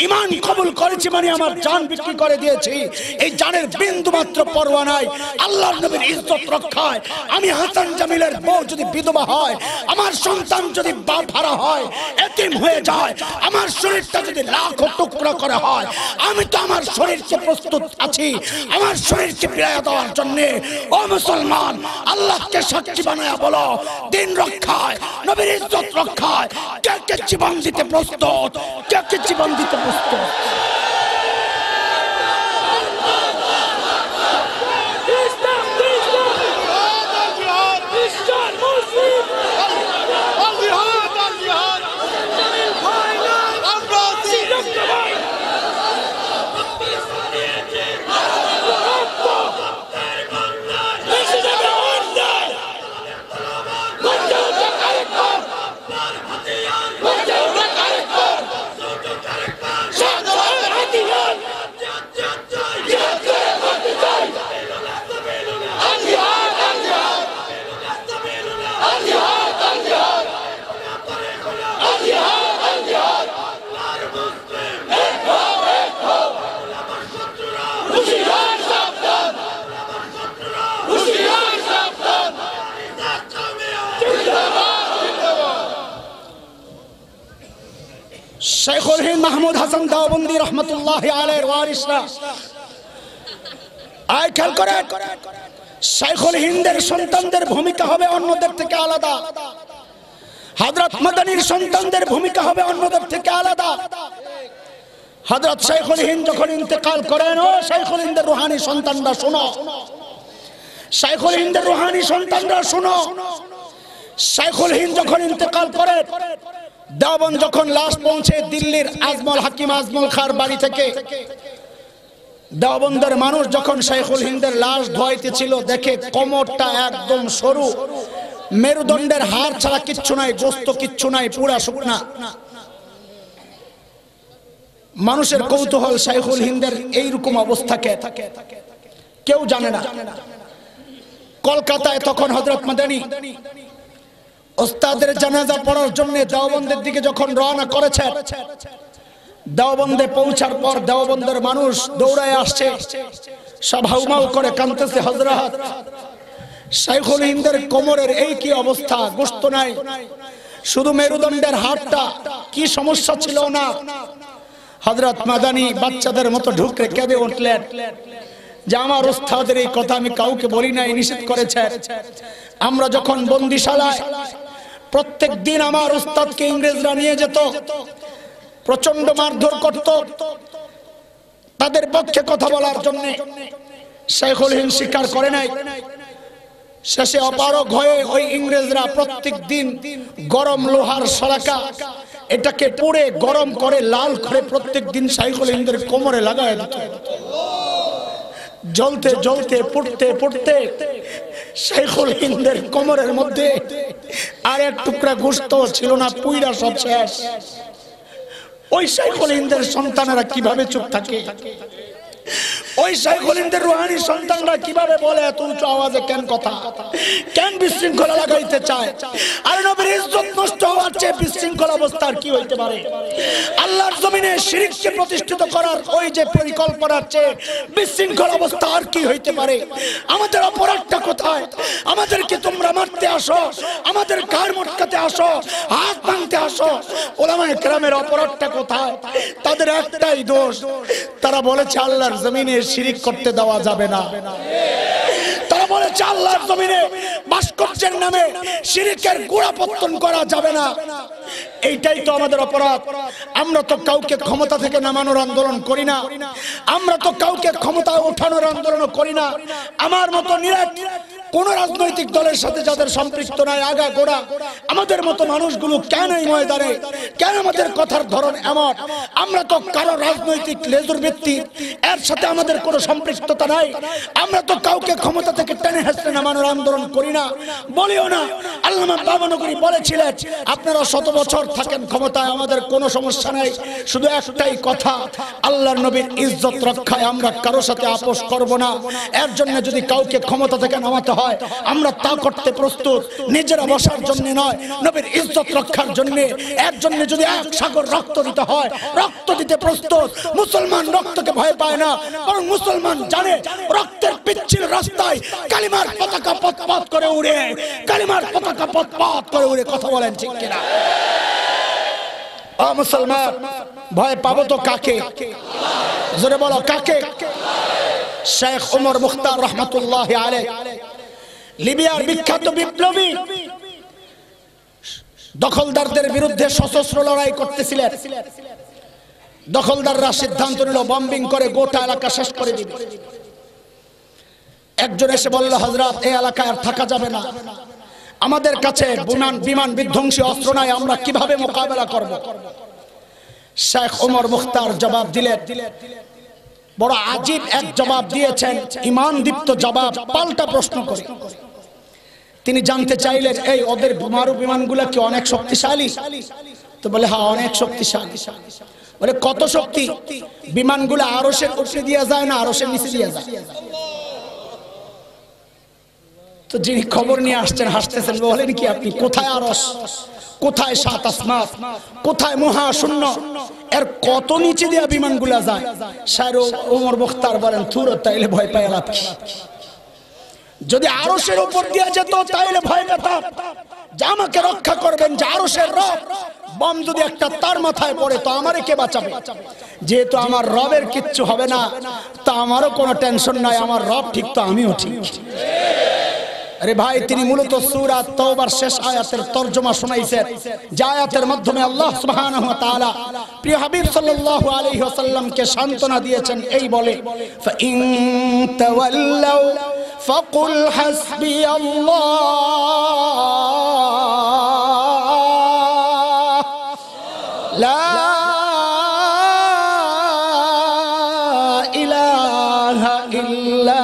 ঈমান কবুল করেছি মানে আমার জান বিক্রি করে দিয়েছি। এই জানের বিন্দু মাত্র পরোয়া নাই আল্লাহর নবীর ইজ্জত রক্ষায়। আমি হাসান জামিলের বউ যদি বিধবা হয়, আমার সন্তান যদি বাপ হারা হয়, এতিম হয়ে যায়, আমার শরীরটা যদি লাখো টুকরা করা হয়, আমি তো আমার শরীরকে প্রস্তুত আছি আমার শরীরকে ফিরিয়ে দেওয়ার জন্য। ও মুসলমান, আল্লাহকে সাক্ষী বানায়া বলো, দিন রক্ষায়, নবীর ইজ্জত রক্ষায় কে কে জীবন দিতে প্রস্তুত? কে কে জীবন দিতে প্রস্তুত? ইসলাম, ইসলাম, ইসলাম, মুসলিম শাইখুল হিন্দ মাহমুদ হাসান দেওবন্দি রহমতুল্লাহি আলাইহির ওয়ারিসরা আয় খেয়াল করে, শাইখুল হিন্দের সন্তানদের ভূমিকা হবে অন্যদের থেকে আলাদা, হযরত মাদানীর সন্তানদের ভূমিকা হবে অন্যদের থেকে আলাদা। হযরত শাইখুল হিন্দ যখন ইন্তেকাল করেন, ও শাইখুল হিন্দের রুহানি সন্তানরা শোনো, শাইখুল হিন্দের রুহানি সন্তানরা শোনো, শাইখুল হিন্দ যখন ইন্তেকাল করে, দেওবন্দ যখন লাশ পৌঁছে দিল্লির আজমল হাকিম আজমল খার বাড়ি থেকে, দেওবন্দের মানুষ যখন শাইখুল হিন্দের লাশ ধোয়াইতেছিল, দেখে কোমরটা একদম সরু, মেরুদণ্ডের হাড় ছাড়া কিচ্ছু নাই, গোস্ত কিচ্ছু নাই, পুরা শুকনা। মানুষের কৌতূহল শাইখুল হিন্দের এইরকম অবস্থাকে কেউ জানে না। কলকাতায় তখন হযরত মাদানী ওস্তাদের জানাজা পড়ার জন্য দেওবন্দের দিকে যখন রওনা করেছে, দেওবন্দে পৌঁছার পর দেওবন্দের মানুষ দৌড়ায় আসছে, সব হাউমাউ করে কাঁদতেছে, হযরত শাইখুল হিন্দের কোমরের এই কি অবস্থা, গোশত নাই, শুধু মেরুদণ্ডের হাড়টা, কি সমস্যা ছিল না। হযরত মাদানী বাচ্চাদের মতো ঢুকে কেঁদে উঠলেন যে আমার ওস্তাদের এই কথা আমি কাউকে বলি নাই, নিষেধ করেছে। আমরা যখন বন্দিশালায় প্রত্যেক দিন আমার ওস্তাদকে ইংরেজরা নিয়ে যেত, প্রচন্ড মারধর করত, তাদের পক্ষে কথা বলার জন্য শাইখুল হিন্দ স্বীকার করে নাই। শেষে অপারগ হয়ে ওই ইংরেজরা প্রত্যেক দিন গরম লোহার শলাকা এটাকে পুড়ে গরম করে লাল করে প্রত্যেক দিন শাইখুল হিন্দের কোমরে লাগায় দিত। জ্বলতে জ্বলতে পুড়তে পুড়তে শাইখুল হিন্দের কোমরের মধ্যে আর এক টুকরা গোশত ছিল না, পুইরা সব শেষ। ওই শাইখুল হিন্দের সন্তানেরা কিভাবে চুপ থাকে? ওই শাইখুল হিন্দের রুহানি সন্তানরা কিভাবে বলে এত উঁচু আওয়াজে কেন কথা, কেন বিশৃঙ্খলা লাগাইতে চায়? আর নবীর ইজ্জত নষ্ট হওয়ার চেয়ে বিশৃঙ্খল অবস্থার কি হইতে পারে? আল্লাহর জমিনে শিরককে প্রতিষ্ঠিত করার ওই যে পরিকল্পনার চেয়ে বিশৃঙ্খল অবস্থা আর কি হইতে পারে? আমাদের অপরাধটা কোথায়? আমাদেরকে তোমরা মারতে আসো, আমাদের ঘাড় মটকাতে আসো, হাত ভাঙতে আসো, ওলামায়ে কেরামের অপরাধটা কোথায়? তাদের একটাই দোষ, তারা বলেছে আল্লাহর জমিনে শিরিক করতে দেওয়া যাবে না। তারা বলেছে আল্লাহর জমিনে ভাস্কর্যের নামে শিরিকের গোড়াপত্তন করা যাবে না। এইটাই তো আমাদের অপরাধ। আমরা তো কাউকে ক্ষমতা থেকে নামানোর আন্দোলন করি না, আমরা তো কাউকে ক্ষমতা ওঠানোর আন্দোলন করি না। আমার মতো নিরাট কোন রাজনৈতিক দলের সাথে যাদের সম্পৃক্ত নাই, আগা গোড়া আমাদের মতো মানুষগুলো কেন এই ময়দানে, কেন আমাদের কথার ধরন এমন? আমরা তো কারো রাজনৈতিক লেজুর ভিত্তি এর সাথে আমাদের কোনো সম্পৃক্ততা নাই। আমরা তো কাউকে ক্ষমতা থেকে টেনে হেসড়ে নামানোর আন্দোলন করি না, বলিও না। আল্লামা বাবনগরী বলেছিলেন আপনারা 100 বছর থাকেন ক্ষমতায়, আমাদের কোনো সমস্যা নাই, শুধু একটাই কথা, আল্লাহর নবীর ইজ্জত রক্ষায় আমরা কারো সাথে আপোষ করব না। এর জন্য যদি কাউকে ক্ষমতা থেকে নামাতে হয় আমরা তা করতে প্রস্তুত, নিজেরা বসার জন্য নয়, নবীর ইজ্জত রক্ষার জন্য। এর জন্য যদি এক সাগর রক্ত দিতে হয় রক্ত দিতে প্রস্তুত। মুসলমান রক্তকে ভয় পায় না, বরং মুসলমান জানে রক্তের পিচ্ছিল রাস্তায় কালিমার পতাকা পথ করে উড়ে, কালিমার পতাকা পথ করে উড়ে। কথা বলেন ঠিক কিনা? ও মুসলমান, ভয় পাবো তো কাকে? জোরে বলো কাকে? শেখ ওমর মুখতার রহমতুল্লাহি আলাইহি লিবিয়ার বিখ্যাত বিপ্লবী, দখলদারদের বিরুদ্ধে সশস্ত্র লড়াই করতেছিলেন। দখলদাররা সিদ্ধান্ত নিল বম্বিং করে গোটা এলাকা শেষ করে দিবে। একজন এসে বলল হযরত এই এলাকায় আর থাকা যাবে না, আমাদের কাছে বিমান বিধ্বংসী অস্ত্র নাই, আমরা কিভাবে মোকাবেলা করব? শেখ ওমর মুখতার জবাব দিলেন, বড় আজীব এক জবাব দিয়েছেন, ঈমান দীপ্ত জবাব, পাল্টা প্রশ্ন করে। তিনি জানতে চাইলেন এই ওদের বোমারু বিমানগুলো কি অনেক শক্তিশালী? তো বলে হ্যাঁ অনেক শক্তিশালী। বলে কত শক্তি? বিমানগুলো আরশের উপরে দিয়ে যায় না আরশের নিচে দিয়ে যায়? তো যিনি খবর নিয়ে আসছেন হাসতেছেন, বলেন কি আপনি? কোথায় আরশ, কোথায় সাত আসমান, কোথায় মহাশূন্য, এর কত নিচে দিয়ে বিমানগুলা যায়? শায়র ওমর মুখতার বলেন থুর, তাইলে ভয় পায় লাভ কি? যদি আরশের উপর দিয়ে যেত তাইলে ভয় পেতাম যে আমাকে রক্ষা করবেন, যে আরশের রব বম যদি একটা তার মাথায় পড়ে তো আমারে কে বাঁচাবে? যেহেতু আমার রবের কিচ্ছু হবে না, তা আমারও কোনো টেনশন নাই, আমার রব ঠিক তো আমিও ঠিক। আরে ভাই, তিনি মূলত সূরা তাওবার শেষ আয়াতের তরজমা শোনাইছেন, যে আয়াতের মাধ্যমে আল্লাহ সুবহানাহু ওয়া তাআলা প্রিয় হাবিব সাল্লাল্লাহু আলাইহি ওয়াসাল্লামকে সান্ত্বনা দিয়েছেন এই বলে, ফাইন তাওয়াল্লাউ ফাকুল হাসবিয়াল্লাহ লা ইলাহা ইল্লা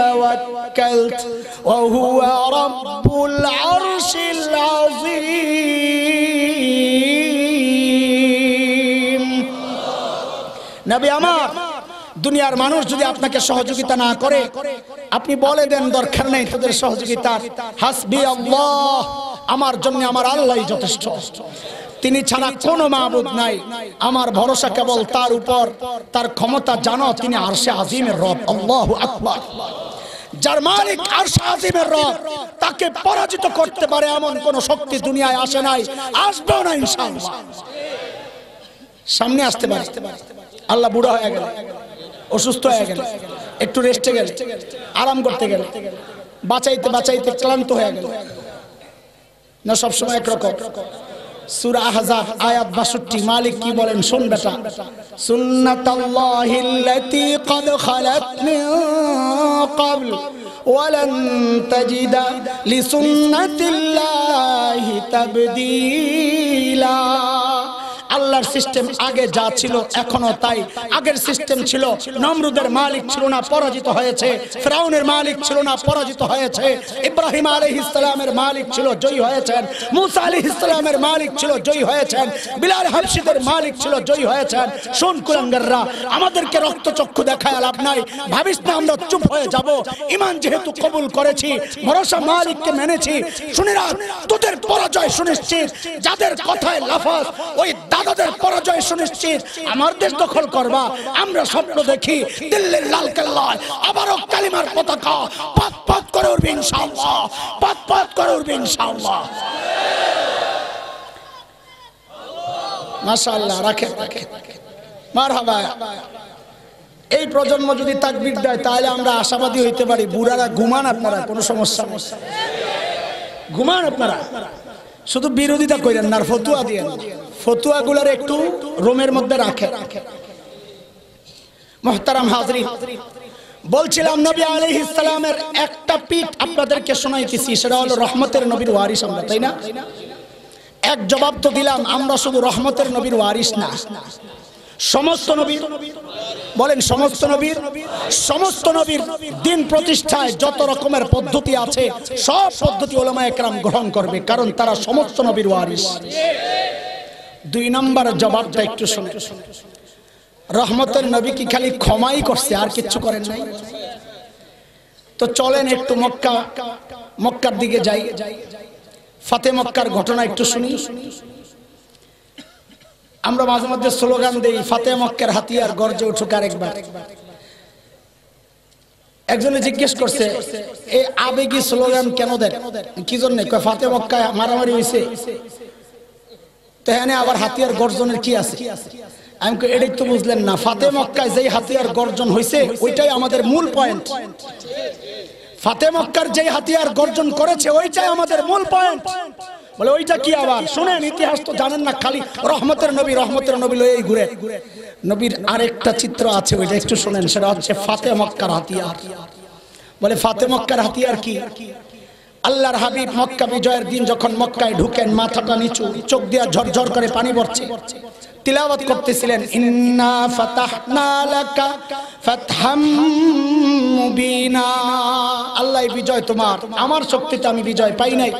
توكلت وهو رب العرش العظيم। নবী আমার, দুনিয়ার মানুষ যদি আপনাকে সহযোগিতা না করে, আপনি বলে দেন দরকার নেই তাদের সহযোগিতার, হাসবি আল্লাহ, আমার জন্য আমার আল্লাহই যথেষ্ট, তিনি ছাড়া কোনো মাবুদ নাই, আমার ভরসা কেবল তার উপর, তার ক্ষমতা জানো, তিনি আরশে আজিমের রব। আল্লাহু আকবার। যার মালিক আরশে আজিমের রব, তাকে পরাজিত করতে পারে এমন কোন শক্তি দুনিয়ায় আসে নাই, আসবেও না ইনশাআল্লাহ। সামনে আসতে পারে। আল্লাহ বুড়া হয়ে গেল, অসুস্থ হয়ে গেল, একটু রেস্টে গেল, আরাম করতে গেল, বাঁচাইতে বাঁচাইতে ক্লান্ত হয়ে গেল না, সবসময় একরকম। সূরা আহজাব আয়াত 62 মালিক কি বলেন শুন বেটা, সুন্নাতাল্লাহিল্লাতী ক্বাদ খালাত মিন ক্বাবল ওয়ালান তাজিদা লিসুন্নাতিল্লাহি তাবদীলা। আল্লাহর সিস্টেম আগে যা ছিল এখনো তাই। আগের সিস্টেম ছিল নমরুদের মালিক ছিল না, পরাজিত হয়েছে। ফিরাউনের মালিক ছিল না, পরাজিত হয়েছে। ইব্রাহিম আলাইহিস সালামের মালিক ছিল, জয়ী হয়েছেন। মুসা আলাইহিস সালামের মালিক ছিল, জয়ী হয়েছেন। বিলাল হাবশীদের মালিক ছিল, জয়ী হয়েছেন। শোন কুলাঙ্গাররা, আমাদেরকে রক্তচক্ষু দেখায় লাভ নাই, ভাবিস না আমরা চুপ হয়ে যাব। ঈমান যেহেতু কবুল করেছি, ভরসা মালিককে মেনেছি, শুনে রাখ তোদের পরাজয় সুনিশ্চিত। যাদের কথায় লাফাস ওই দাদাদের পরাজয় সুনিশ্চিত। আমার দেশ দখল করবা, আমরা স্বপ্ন দেখি দিল্লির লাল কেল্লায় আবারও কালিমার পতাকা পাত পাত করে উঠবে ইনশাআল্লাহ, পাত পাত করে উঠবে ইনশাআল্লাহ। মাশাআল্লাহ, রাখেন রাখেন, মারহাবা। এই প্রজন্ম যদি তাকবীর দেয় তাহলে আমরা আশাবাদী হইতে পারি। বুড়ারা ঘুমান, আপনারা কোনো সমস্যা নেই, ঘুমান আপনারা, শুধু বিরোধিতা করেন না, ফতুয়া দিয়েন। ফতুয়াগুলোর একটু রুমের মধ্যে রাখেন। মুহতারাম হাজরিন, বলছিলাম নবী আলাইহিস সালামের একটা পিঠ আপনাদেরকে শোনাইতেছি, সেটা হলো রহমতের নবীর ওয়ারিস আমরা, তাই না? এক জবাব তো দিলাম, আমরা শুধু রহমতের নবীর ওয়ারিস না, সমস্ত নবীর, বলেন সমস্ত নবীর, সমস্ত নবীর দিন প্রতিষ্ঠায় যত রকমের পদ্ধতি আছে সব পদ্ধতি উলামায়ে কেরাম গ্রহণ করবে, কারণ তারা সমস্ত নবীর ওয়ারিস। দুই নম্বর জবাবটা একটু শুনে, রহমতের নবী কি খালি ক্ষমাই করছে আর কিচ্ছু করেন নাই? তো চলেন একটু মক্কার দিকে যাই, ফাতে মক্কার ঘটনা একটু শুনি। আমরা মাঝে মধ্যে স্লোগান দেই, ফাতে মক্কার হাতিয়ার গর্জে উঠুক আরেকবার। একজনে জিজ্ঞেস করছে এই আবেগী স্লোগান কেন দেন, কি জন্য? ফাতে মক্কায় মারামারি হয়েছে, তো হ্যাঁ আবার হাতিয়ার গর্জনের কি আছে? আমি এটাই তো বুঝলেন না, ফাতে মক্কায় যেই হাতিয়ার গর্জন হয়েছে ওইটাই আমাদের মূল পয়েন্ট। ফাতে মক্কার যেই হাতিয়ার গর্জন করেছে ওইটাই আমাদের মূল পয়েন্ট। বলে ওইটা কি আবার? শুনেন, ইতিহাস তো জানেন না, খালি রহমতের নবী রহমতের নবী লয়েই ঘুরে। নবীর আরেকটা চিত্র আছে, ওইটা একটু শুনেন, সেটা হচ্ছে ফাতে মক্কার হাতিয়ার। বলে ফাতে মক্কার হাতিয়ার কি? আল্লাহর হাবিব মক্কা বিজয়ের দিন যখন মক্কায় ঢুকেন, মাথাটা নিচু, চোখ দিয়া ঝরঝর করে পানি পড়ছে, তিলাওয়াত করতেছিলেন, ইন্না ফাতাহনা লাকা ফাতহাম মুবিনা। আল্লাহ বিজয় তোমার, আমার শক্তিতে আমি বিজয় পাই নাই।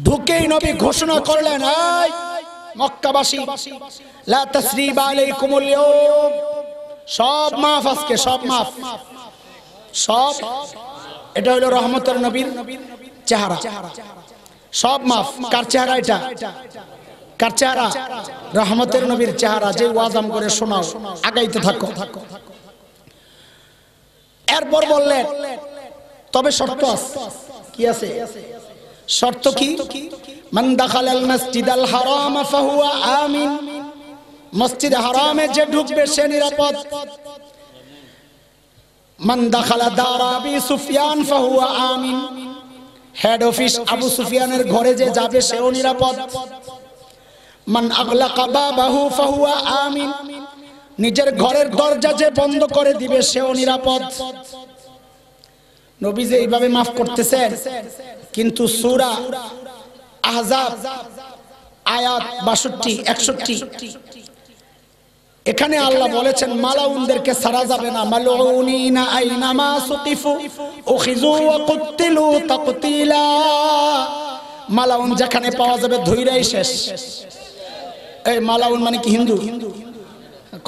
ঢুকেই নবী ঘোষণা করলেন, এই মক্কাবাসী, লা তাসরিবা আলাইকুমুল ইয়াওম, সব মাফ আজকে, সব মাফ, সব। এটা হলো রহমতের নবীর চেহারা, সব মাফ। কার চেহারা এটা? কার চেহারা? রহমতের নবীর চেহারা। যে ওয়াজাম করে শোনাও, আগাইতে থাকো। এরপর বললেন তবে শর্ত আছে। কি আছে? শর্ত কি? মান দাখালাল মাসজিদাল হারাম ফাহুয়া আমিন, মসজিদ হারামে যে ঢুকবে সে নিরাপদ। মান দাখালা দার আবি সুফিয়ান ফাহুয়া আমিন, হেড অফিস আবু সুফিয়ানের ঘরে যে যাবে সেও নিরাপদ। মান আগলাকা বাবাহু ফাহুয়া আমিন, নিজের ঘরের দরজা যে বন্ধ করে দিবে সেও নিরাপদ। নবী যে এইভাবে মাফ করতেছেন, কিন্তু সূরা আহজাব আয়াত 62-61 এখানে আল্লাহ বলেছেন মালাউনদেরকে ছাড়া যাবে না। মালউনিনা আইনামা সুকিফু উখিযু ওয়া কুতিলু তাকতিলা, মালাউন যেখানে পাওয়া যাবে ধইরাই শেষ। এই মালাউন মানে কি হিন্দু?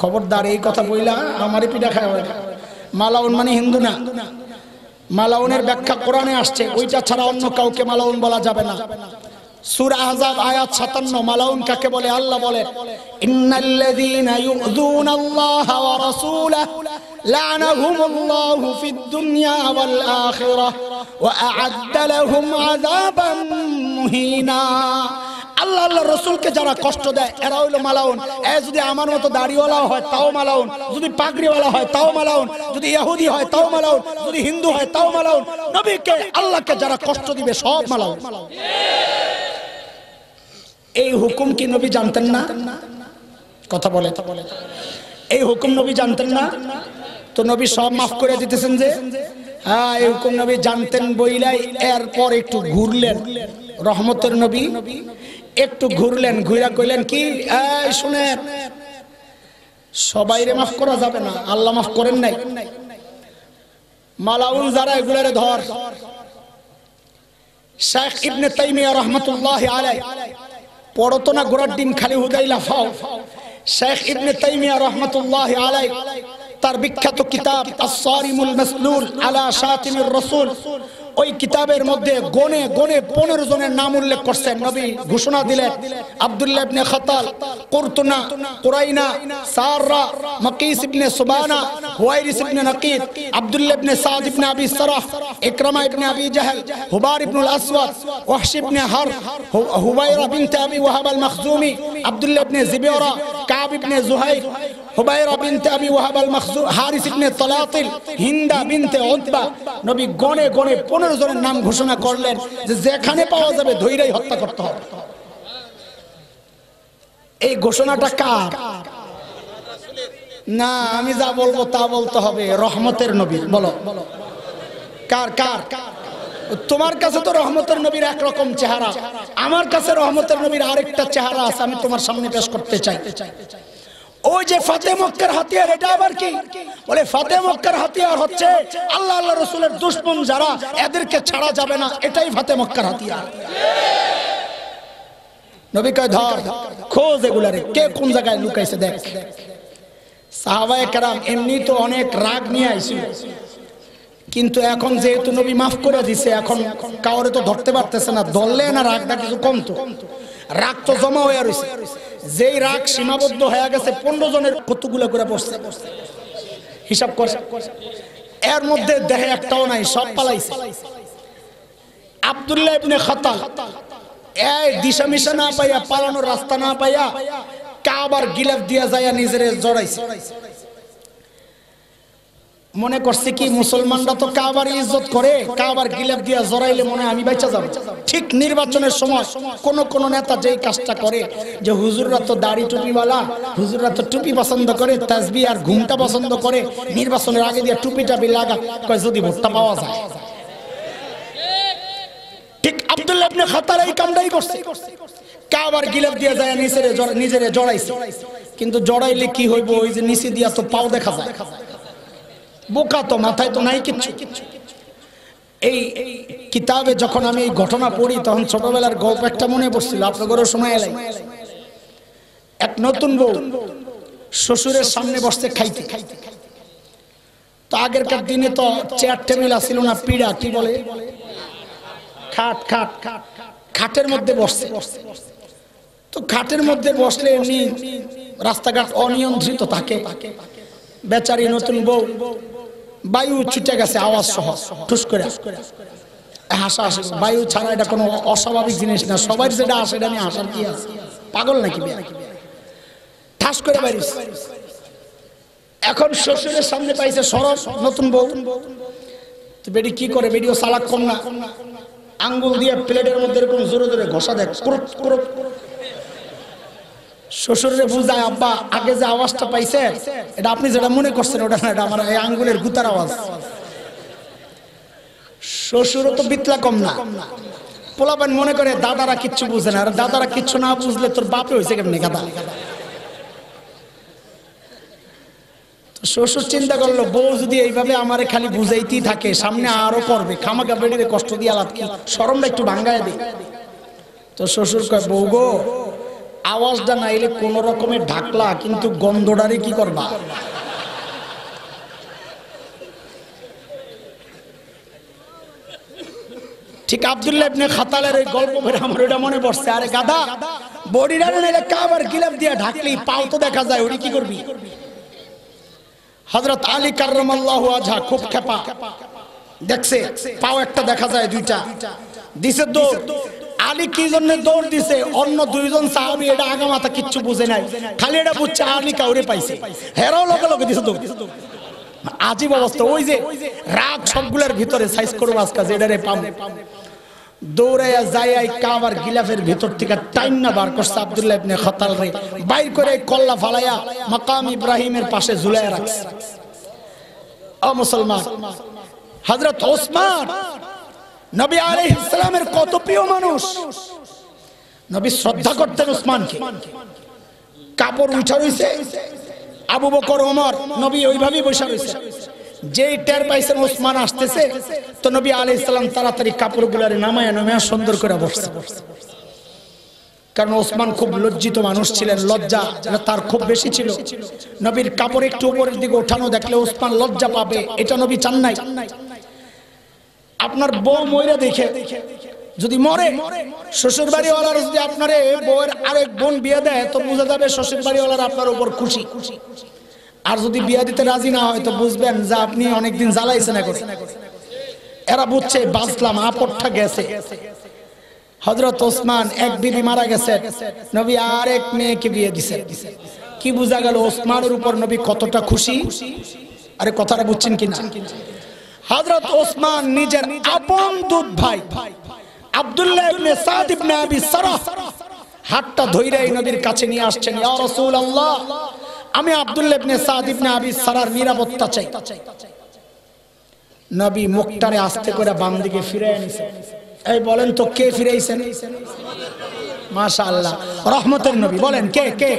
খবরদার এই কথা বইলা আমারই পিঠা খায়। মালাউন মানে হিন্দু না। মালাউনের ব্যাখ্যা কোরআনে আসছে, ওইটা ছাড়া অন্য কাউকে মালাউন বলা যাবে না। সূরা আহজাব আয়াত 57 মালাউন কাকে বলে? আল্লাহ বলেন ইন্নাল্লাযীনা ইউযুনাল্লাহা ওয়া রাসূলাহু লা'নাহুমুল্লাহু ফিদ দুনিয়া ওয়াল আখিরাহ ওয়া আ'আদ্দা লাহুম আযাবান মুহিনা। আল্লাহ আল্লাহ রাসূলকে যারা কষ্ট দেয় এরা হইল মালাউন। যদি আমার মতো দাড়িওয়ালা হয় তাও মালাউন, যদি পাগড়িওয়ালা হয় তাও মালাউন, যদি ইহুদি হয় তাও মালাউন, যদি হিন্দু হয় তাও মালাউন। নবীকে আল্লাহকে যারা কষ্ট দিবে সব মালাউন। এই হুকুম কি নবী জানতেন না? কথা বলে এই হুকুম নবী জানতেন না? তো নবী সব মাফ করে দিতেছেন যে? হ্যাঁ, এই হুকুম নবী জানতেন বইলাই এরপর একটু ঘুরলেন। রহমতের নবী একটু ঘুরলেন, ঘুরা কইলেন কি, এই শুনেন, সবাইরে মাফ করা যাবে না, আল্লাহ মাফ করেন নাই। মালাউন যারা এগুলারে ধর। শেখ ইবনে তাইমিয়া রাহমাতুল্লাহি আলাইহি পড়তো না গোড়ার ডিম খালি হুদাই লাফাও। শেখ ইবনে তাইমিয়া রাহমাতুল্লাহি আলাইহি তার বিখ্যাত কিতাব আস-সারিমুল মাসলুল আলা শাতিমির রাসূল, ওই কিতাবের মধ্যে গনে গনে 15 জনের নাম উল্লেখ করছেন। নবী ঘোষণা দিলেন আব্দুল্লাহ ইবনে খাতাল, কুরতুনা, কুরাইনা, সাররা, মাকিস ইবনে সুবানা, হুয়াইরিস ইবনে নাকিদ, আব্দুল্লাহ ইবনে সাদ ইবনে আবি সারাহ, ইকরামা ইবনে আবি জাহল, হুবার ইবনুল আসওয়াদ, ওয়াহশ ইবনে হারব, হুবাইরা বিনতে আবি ওয়াহাব আল মখজুমি, আব্দুল্লাহ ইবনে জিবিরা, কাব ইবনে জুহাইর, হুবাইরা বিনতে আবি ওয়াহাব আল মখজুম, হারিস ইবনে তালাতিল, হিন্দা বিনতে উতবা। নবী গনে গনে 15 জনের নাম ঘোষণা করলেন যে যেখানে পাওয়া যাবে ধৈর্যই হত্যা করতে হবে। এই ঘোষণাটা কার? না, আমি যা বলবো তা বলতে হবে, রহমতের নবী। বলো কার? কার? তোমার কাছে তো রহমতের নবীর একরকম চেহারা, আমার কাছে রহমতের নবীর আরেকটা চেহারা আছে, আমি তোমার সামনে পেশ করতে চাই। ওই যে ফাতে মক্কার হাতিয়ার, এটা আবার কি? বলে ফাতে মক্কার হাতিয়ার হচ্ছে আল্লাহ আল্লাহ রাসূলের দুশমন যারা, এদেরকে ছাড়া যাবে না, এটাই ফাতে মক্কার হাতিয়ার। নবী কয় ধর, খোঁজ এগুলারে, কে কোন জায়গায় লুকাইছে দেখ। সাহাবায়ে কেরাম এমনি তো অনেক রাগ নিয়ে আইছিল, কিন্তু এখন যেহেতু নবী মাফ করে দিছে, এখন কাউরে তো ধরতে পারতেছে না, ধরলে না রাগটা কিছু কমতো। রাগ তো জমা হয়ে রয়েছে, যেই রাগ সীমাবদ্ধ হয়ে গেছে। 15 জনের কতগুলো করে পড়ছে হিসাব করে, এর মধ্যে দেহে একটাও নাই, সব পালাইছে। আব্দুল্লাহ ইবনে খাতাল এই দিশা মিশা না পাইয়া, পালানোর রাস্তা না পাইয়া কাবার গিলাফ দিয়া যায় নিজেরে জড়াইছে। মনে করছে কি মুসলমানরা তো কাবার ইজ্জত করে, কাবার গিলাফ দিয়া জড়াইলে মনে আমি বাইচা যাব। ঠিক নির্বাচনের সময় কোন কোন নেতা যেই কাজটা করে যে হুজুররা তো দাড়ি টুপিওয়ালা, হুজুররা তো টুপি পছন্দ করে, তাসবিহ আর ঘুমটা পছন্দ করে, নির্বাচনের আগে দিয়ে টুপি টাপি লাগা, কয় যদি ভোটটা পাওয়া যায়। ঠিক আব্দুল্লাহ ইবনে খাতার এই কামটাই করছে, কাবার গিলাফ দিয়া যায় নিজেরে জড়াইছে। কিন্তু জড়াইলে কি হইব? ওই যে নিচে দিয়া তো পাও দেখা যায়, বোকা তো, মাথায় তো নাই কিচ্ছু। এই কিতাবে যখন আমি এই ঘটনা পড়ি তখন ছোটবেলার গল্প একটা মনে পড়ছিল, আপনাদেরও সময় এলাই। এক নতুন বউ শ্বশুরের সামনে বসতে খাইতে, তো আগেরকার দিনে তো চেয়ার টেবিল ছিল না, পিড়া কি বলে, খাট, খাট, খাটের মধ্যে বসছে। তো খাটের মধ্যে বসলে এমনি রাস্তাঘাট অনিয়ন্ত্রিত থাকে, বেচারি নতুন বউ বায়ু ছুটে গেছে আওয়াজ সহ, ঠুস করে হাসা আসে, বায়ু ছাড়া এটা কোনো অস্বাভাবিক জিনিস না, সবাই যেটা আসে এটা নিয়ে হাসার কি আছে? পাগল নাকি? ঠাস করে বাইরে। এখন শ্বশুরের সামনে পাইছে সরব নতুন বউ, তো বেটি কি করে? বেটিও সালাক কম না, আঙ্গুল দিয়ে প্লেটের মধ্যে এরকম জোরে জোরে ঘষা দেয়, কুরুপ কুরুপ। শ্বশুরে বুঝায়, আব্বা আগে যে আওয়াজটা পাইছে এটা আপনি যেটা মনে করছেন ওটা না, এটা আমার এই আঙ্গুলের গুতার আওয়াজ। শ্বশুরও তো বিতলা কম না, পোলাপান মনে করে দাদারা কিচ্ছু বুঝে না, আর দাদারা কিচ্ছু না বুঝলে তোর বাপে হয়েছে কেমনি গাদা। শ্বশুর চিন্তা করলো, বউ যদি এইভাবে আমারে খালি বুঝাইতেই থাকে সামনে আরো করবে, খামাকা বেড়ে কষ্ট দিয়ে লাভ কি, শরমটা একটু ভাঙ্গায় দিই। তো শ্বশুর কয়, বউ গো আওয়াজটা নাইলে কোন রকমের ঢাকলা, কিন্তু গন্ধটারে কি করবা? ঠিক আব্দুল্লাহ ইবনে খাতালের এই গল্প করে আমার ওটা মনে পড়ছে। আরে গাধা, বডিটা নাইলে কাবার গিলাফ দিয়ে ঢাকলি পাও তো দেখা যায়, ওটি কি করবি? হযরত আলী কাররামাল্লাহু ওয়াজহা খুব খেপা, দেখছে পাও একটা দেখা যায়, দুইটা দিছে দৌড়। আলী কি জন্য দৌড় দিছে, অন্য দুইজন সাহাবী এটা আগা মাথা কিচ্ছু বুঝে নাই, খালি এটা বুঝছে আলী কাউরে পাইছে, হেরাও লগে লগে দিছে দৌড়। আজীব অবস্থা। ওই যে রাগ সবগুলোর ভিতরে সাইজ করব আজকে যেটারে পাবো, দৌড়াইয়া যায় কাবার গিলাফের ভিতর থেকে টাইন্না বার করছে আব্দুল্লাহ ইবনে খাতাল রে, বাইর করে কল্লা ফালাইয়া মাকাম ইব্রাহিমের পাশে ঝুলাইয়া রাখছে। ও মুসলমান, হযরত ওসমান নবী আলাইহিস সালামের কত প্রিয় মানুষ, নবী শ্রদ্ধা করতেন ওসমানকে। কাপড় উঠা রইছে, আবু বকর ওমর নবী ওইভাবেই বসে রইছে। যেই টের পাইছেন ওসমান আসতেছে, তো নবী আলাইহিস সালাম তাড়াতাড়ি কাপড়গুলারে নামায়া নামায়া সুন্দর করে বসছে। কারণ ওসমান খুব লজ্জিত মানুষ ছিলেন, লজ্জা তার খুব বেশি ছিল। নবীর কাপড় একটু উপরের দিকে ওঠানো দেখলে ওসমান লজ্জা পাবে, এটা নবী চান নাই। আপনার বউ মইরা দেখে যদি মরে, শ্বশুর বাড়িওয়ালার যদি আপনার বউয়ের আরেক বোন বিয়ে দেয়, তো বোঝা যাবে শ্বশুর বাড়িওয়ালার আপনার উপর খুশি। আর যদি বিয়ে দিতে রাজি না হয়, তো বুঝবেন যে আপনি অনেকদিন জ্বালাইছেন। এরা বুঝছে বাঁচলাম, আপদটা গেছে। হযরত ওসমান এক বিবি মারা গেছে, নবী আরেক মেয়েকে বিয়ে দিছে। কি বোঝা গেল ওসমানের উপর নবী কতটা খুশি? আরে কথাটা বুঝছেন কিনা? হযরত ওসমান নিজের আপন দুধ ভাই আব্দুল্লাহ ইবনে সাদ ইবনে আবি সারাহ হাতটা ধইরাই নবীর কাছে নিয়ে আসছেন। ইয়া রাসূলুল্লাহ, আমি আব্দুল্লাহ ইবনে সাদ ইবনে আবি সারার নিরাপত্তা চাই। নবী মুখটারে আস্তে করে বাম দিকে ফিরে আনিছেন। এই বলেন তো কে ফিরাইছেন? মাশাআল্লাহ, রহমতের নবী। বলেন কে কে?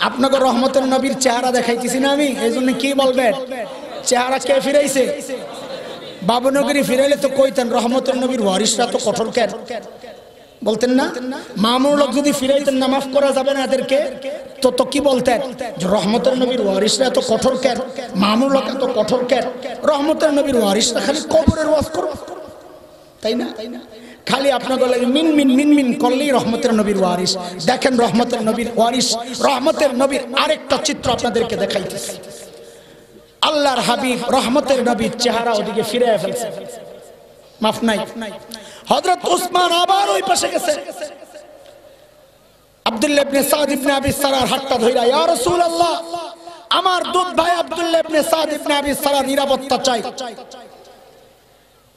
আপনাকে রহমতের নবীর চেহারা দেখাইতেছি না আমি, এইজন্য কি বলবেন? চেহারা কে ফিরাইছে? বাবুনগরী ফিরাইলে তো কইতেন রহমতের নবীর ওয়ারিসরা তো কঠোর কেন, বলতেন না? মামুর লোক যদি ফিরাইতেন না, মাফ করা যাবে না এদেরকে, তো কি বলতেন? যে রহমতের নবীর ওয়ারিসরা এত কঠোর কেন, মামুর লোক এত কঠোর কেন? রহমতের নবীর ওয়ারিসরা খালি কবরের ওয়াজ করো, তাই না? খালি আপনাকে মিন মিন মিন মিন করলেই রহমতের নবীর ওয়ারিস। দেখেন রহমতের নবীর ওয়ারিস, রহমতের নবীর আরেকটা চিত্র আপনাদেরকে দেখাইতেছি। আল্লাহর হাবিব রহমতের নবীর চেহারা ওদিকে ফিরে ফেলছে, মাফ নাই। হযরত ওসমান আবার ওই পাশে গেছে, আব্দুল্লাহ ইবনে সাদ ইবনে আবি সারার হাতটা ধইরা, ইয়া রাসূলুল্লাহ, আমার দুধ ভাই আব্দুল্লাহ ইবনে সাদ ইবনে আবি সারার নিরাপত্তা চাই।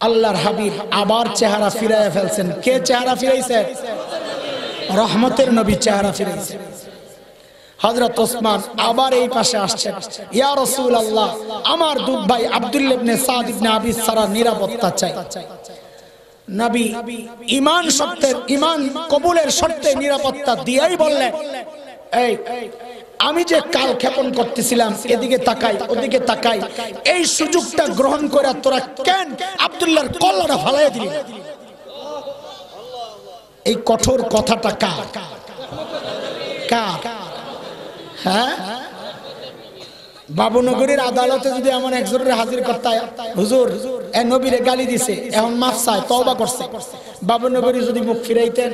আল্লাহর হাবিব আবার চেহারা ফিরায় ফেলছেন। কে চেহারা ফিরাইছে? রহমতের নবী চেহারা ফিরাইছে। হযরত ওসমান আবার এই পাশে আসছেন, ইয়া রাসূলুল্লাহ, আমার দুধ ভাই আব্দুল্লাহ ইবনে সাদ ইবনে আবি সারার নিরাপত্তা চাই। নবী ঈমান শর্তের, ঈমান কবুলের শর্তে নিরাপত্তা দিয়েই বললেন, এই আমি যে কাল ক্ষেপণ করতেছিলাম, এদিকে তাকাই ওদিকে তাকাই, এই সুযোগটা গ্রহণ করে তোরা কেন আব্দুল্লাহর কল্লাটা ফালাইয়া দিলি? এই কঠোর কথাটা কার? কার? হ্যাঁ, বাবুনগরীর আদালতে যদি এমন একজনের হাজির করতে, হুজুর এ নবীরে গালি দিছে, এখন মাফ চায়, তওবা করছে, বাবুনগরী যদি মুখ ফিরাইতেন,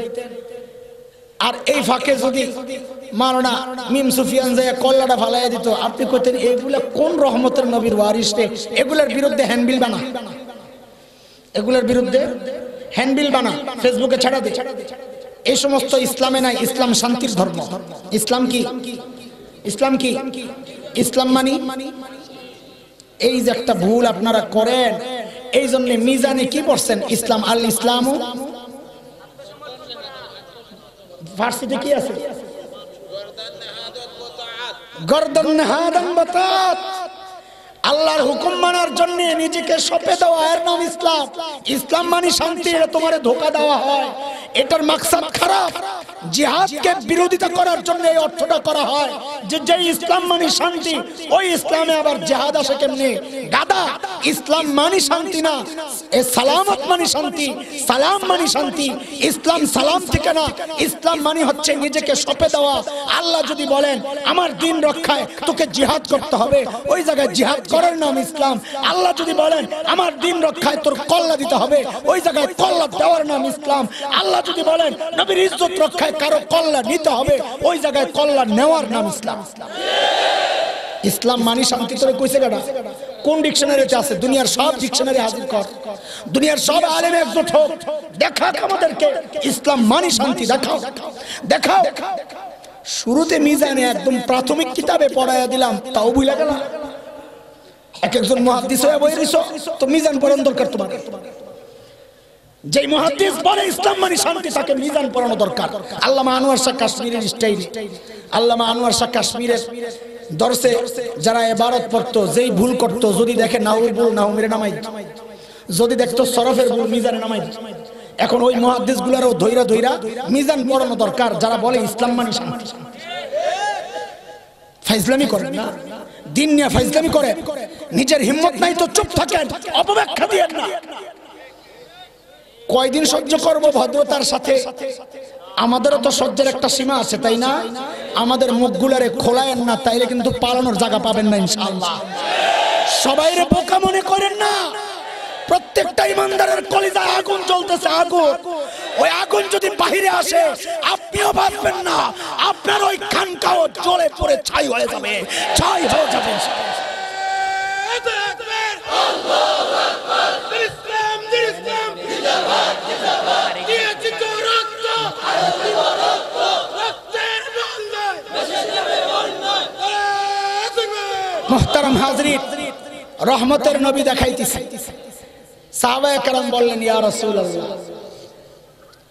আর এই ফাঁকে যদি মাওলানা মিম সুফিয়ান যায় কল্লাটা ফালাইয়া দিত, আপনি কইতেন এগুলা কোন রহমতের নবীর ওয়ারিস রে, এগুলার বিরুদ্ধে হ্যান্ডবিল বানা। এগুলোর বিরুদ্ধে হ্যান্ডবিল বানা, ফেসবুকে ছাড়া দে। এই সমস্ত ইসলামে নাই। ইসলাম শান্তির ধর্ম। ইসলাম কি? ইসলাম কি? ইসলাম মানি এই যে একটা ভুল আপনারা করেন, এই জন্য মিজানে কি পড়ছেন? ইসলাম আল ইসলামু, ফার্সিতে কি আছে? গর্দান নেহাদান বাতাত। আল্লাহর হুকুম মানার জন্য নিজেকে সঁপে দেওয়া এর নাম ইসলাম। ইসলাম মানে শান্তি। এটা তোমারে ধোঁকা দেওয়া হয়, এটার মাকসাদ খারাপ। জিহাদকে বিরোধিতা করার জন্য এই অর্থটা করা হয় যে ইসলাম মানে শান্তি, ওই ইসলামে আবার জিহাদ আসে কেমনে? গাদা। ইসলাম মানে শান্তি না, এ সালামত মানে শান্তি। সালাম মানে শান্তি। ইসলাম সালাম থেকে না। ইসলাম মানে হচ্ছে নিজেকে সঁপে দেওয়া। আল্লাহ যদি বলেন আমার দ্বীন রক্ষায় তোকে জিহাদ করতে হবে, ওই জায়গায় জিহাদ করার নাম ইসলাম। আল্লাহ যদি বলেন আমার দ্বীন রক্ষায় তোর কল্লা দিতে হবে, ওই জায়গায় কল্লা দেওয়ার নাম ইসলাম। আল্লাহ যদি বলেন নবীর ইজ্জত রক্ষায় কারো কল্লা নিতে হবে, ওই জায়গায় কল্লা নেওয়ার নাম ইসলাম। ইসলাম মানে শান্তি। তোরে কইছে কেডা? কোন ডিকশনারিতে আছে? দুনিয়ার সব ডিকশনারি হাজির কর, দুনিয়ার সব আলেম একজোট হোক, দেখাক আমাদেরকে ইসলাম মানে শান্তি। দেখাও, দেখাও। শুরুতে মিজানে একদম প্রাথমিক কিতাবে পড়ায়া দিলাম, তাও ভুলে গেল। এক একজন মুহাদ্দিস হয়ে বই রইছো, তো মিজান পড়ানোর দরকার তোমার। যে মুহাদ্দিস বলে ইসলাম মানে শান্তি, তাকে মিজান পড়ানো দরকার। আল্লামা আনোয়ার শাহ কাশ্মীরের স্টাইল, আল্লামা আনোয়ার শাহ কাশ্মীরের দর্শে যারা ইবারত পড়তো, যেই ভুল করতো, যদি দেখে নাহুর ভুল নাহু মেরে নামাই, যদি দেখতো সরফের ভুল মিজানে নামাই। এখন ওই মুহাদ্দিস গুলারও ধইরা ধইরা মিজান পড়ানো দরকার, যারা বলে ইসলাম মানে শান্তি। ফাইজলামি করেন না, দিন নিয়ে ফাইজলামি করে। নিজের হিম্মত নাই তো চুপ থাকেন, অপব্যাখ্যা দিয়েন না। কয়দিন সহ্য করব ভদ্রতার সাথে? আমাদেরও তো সহ্যের একটা সীমা আছে, তাই না? আমাদের মুখগুলারে খোলায়েন না, তাইলে কিন্তু পালানোর জায়গা পাবেন না ইনশাআল্লাহ। সবাইরে বোকা মনে করেন না। প্রত্যেকটা ইমানদারের কলিজায় আগুন জ্বলতেছে, আগুন। ওই আগুন যদি বাহিরে আসে, আপনিও বাঁচবেন না, আপনার ওই খানকাও জ্বলে পড়ে ছাই হয়ে যাবে, ছাই হয়ে যাবে। মুহতারাম হাজরিন, রহমতের নবী দেখাইতেছে। সাহাবায়ে কেরাম বললেন ইয়া রাসূলুল্লাহ,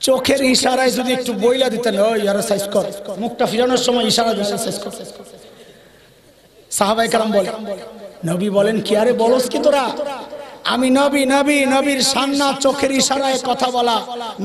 চোখের ইশারায় যদি একটু বইলা দিতেন, ওই ইয়ার সাইজ কর, মুখটা ফিরানোর সময় ইশারা দিয়ে সাইজ কর। সাহাবায়ে কেরাম বলেন, নবী বলেন কি আরে বলস কি তোরা? আমি নবী, নবী নবীর সান্না চোখের ইশারায় কথা বলা।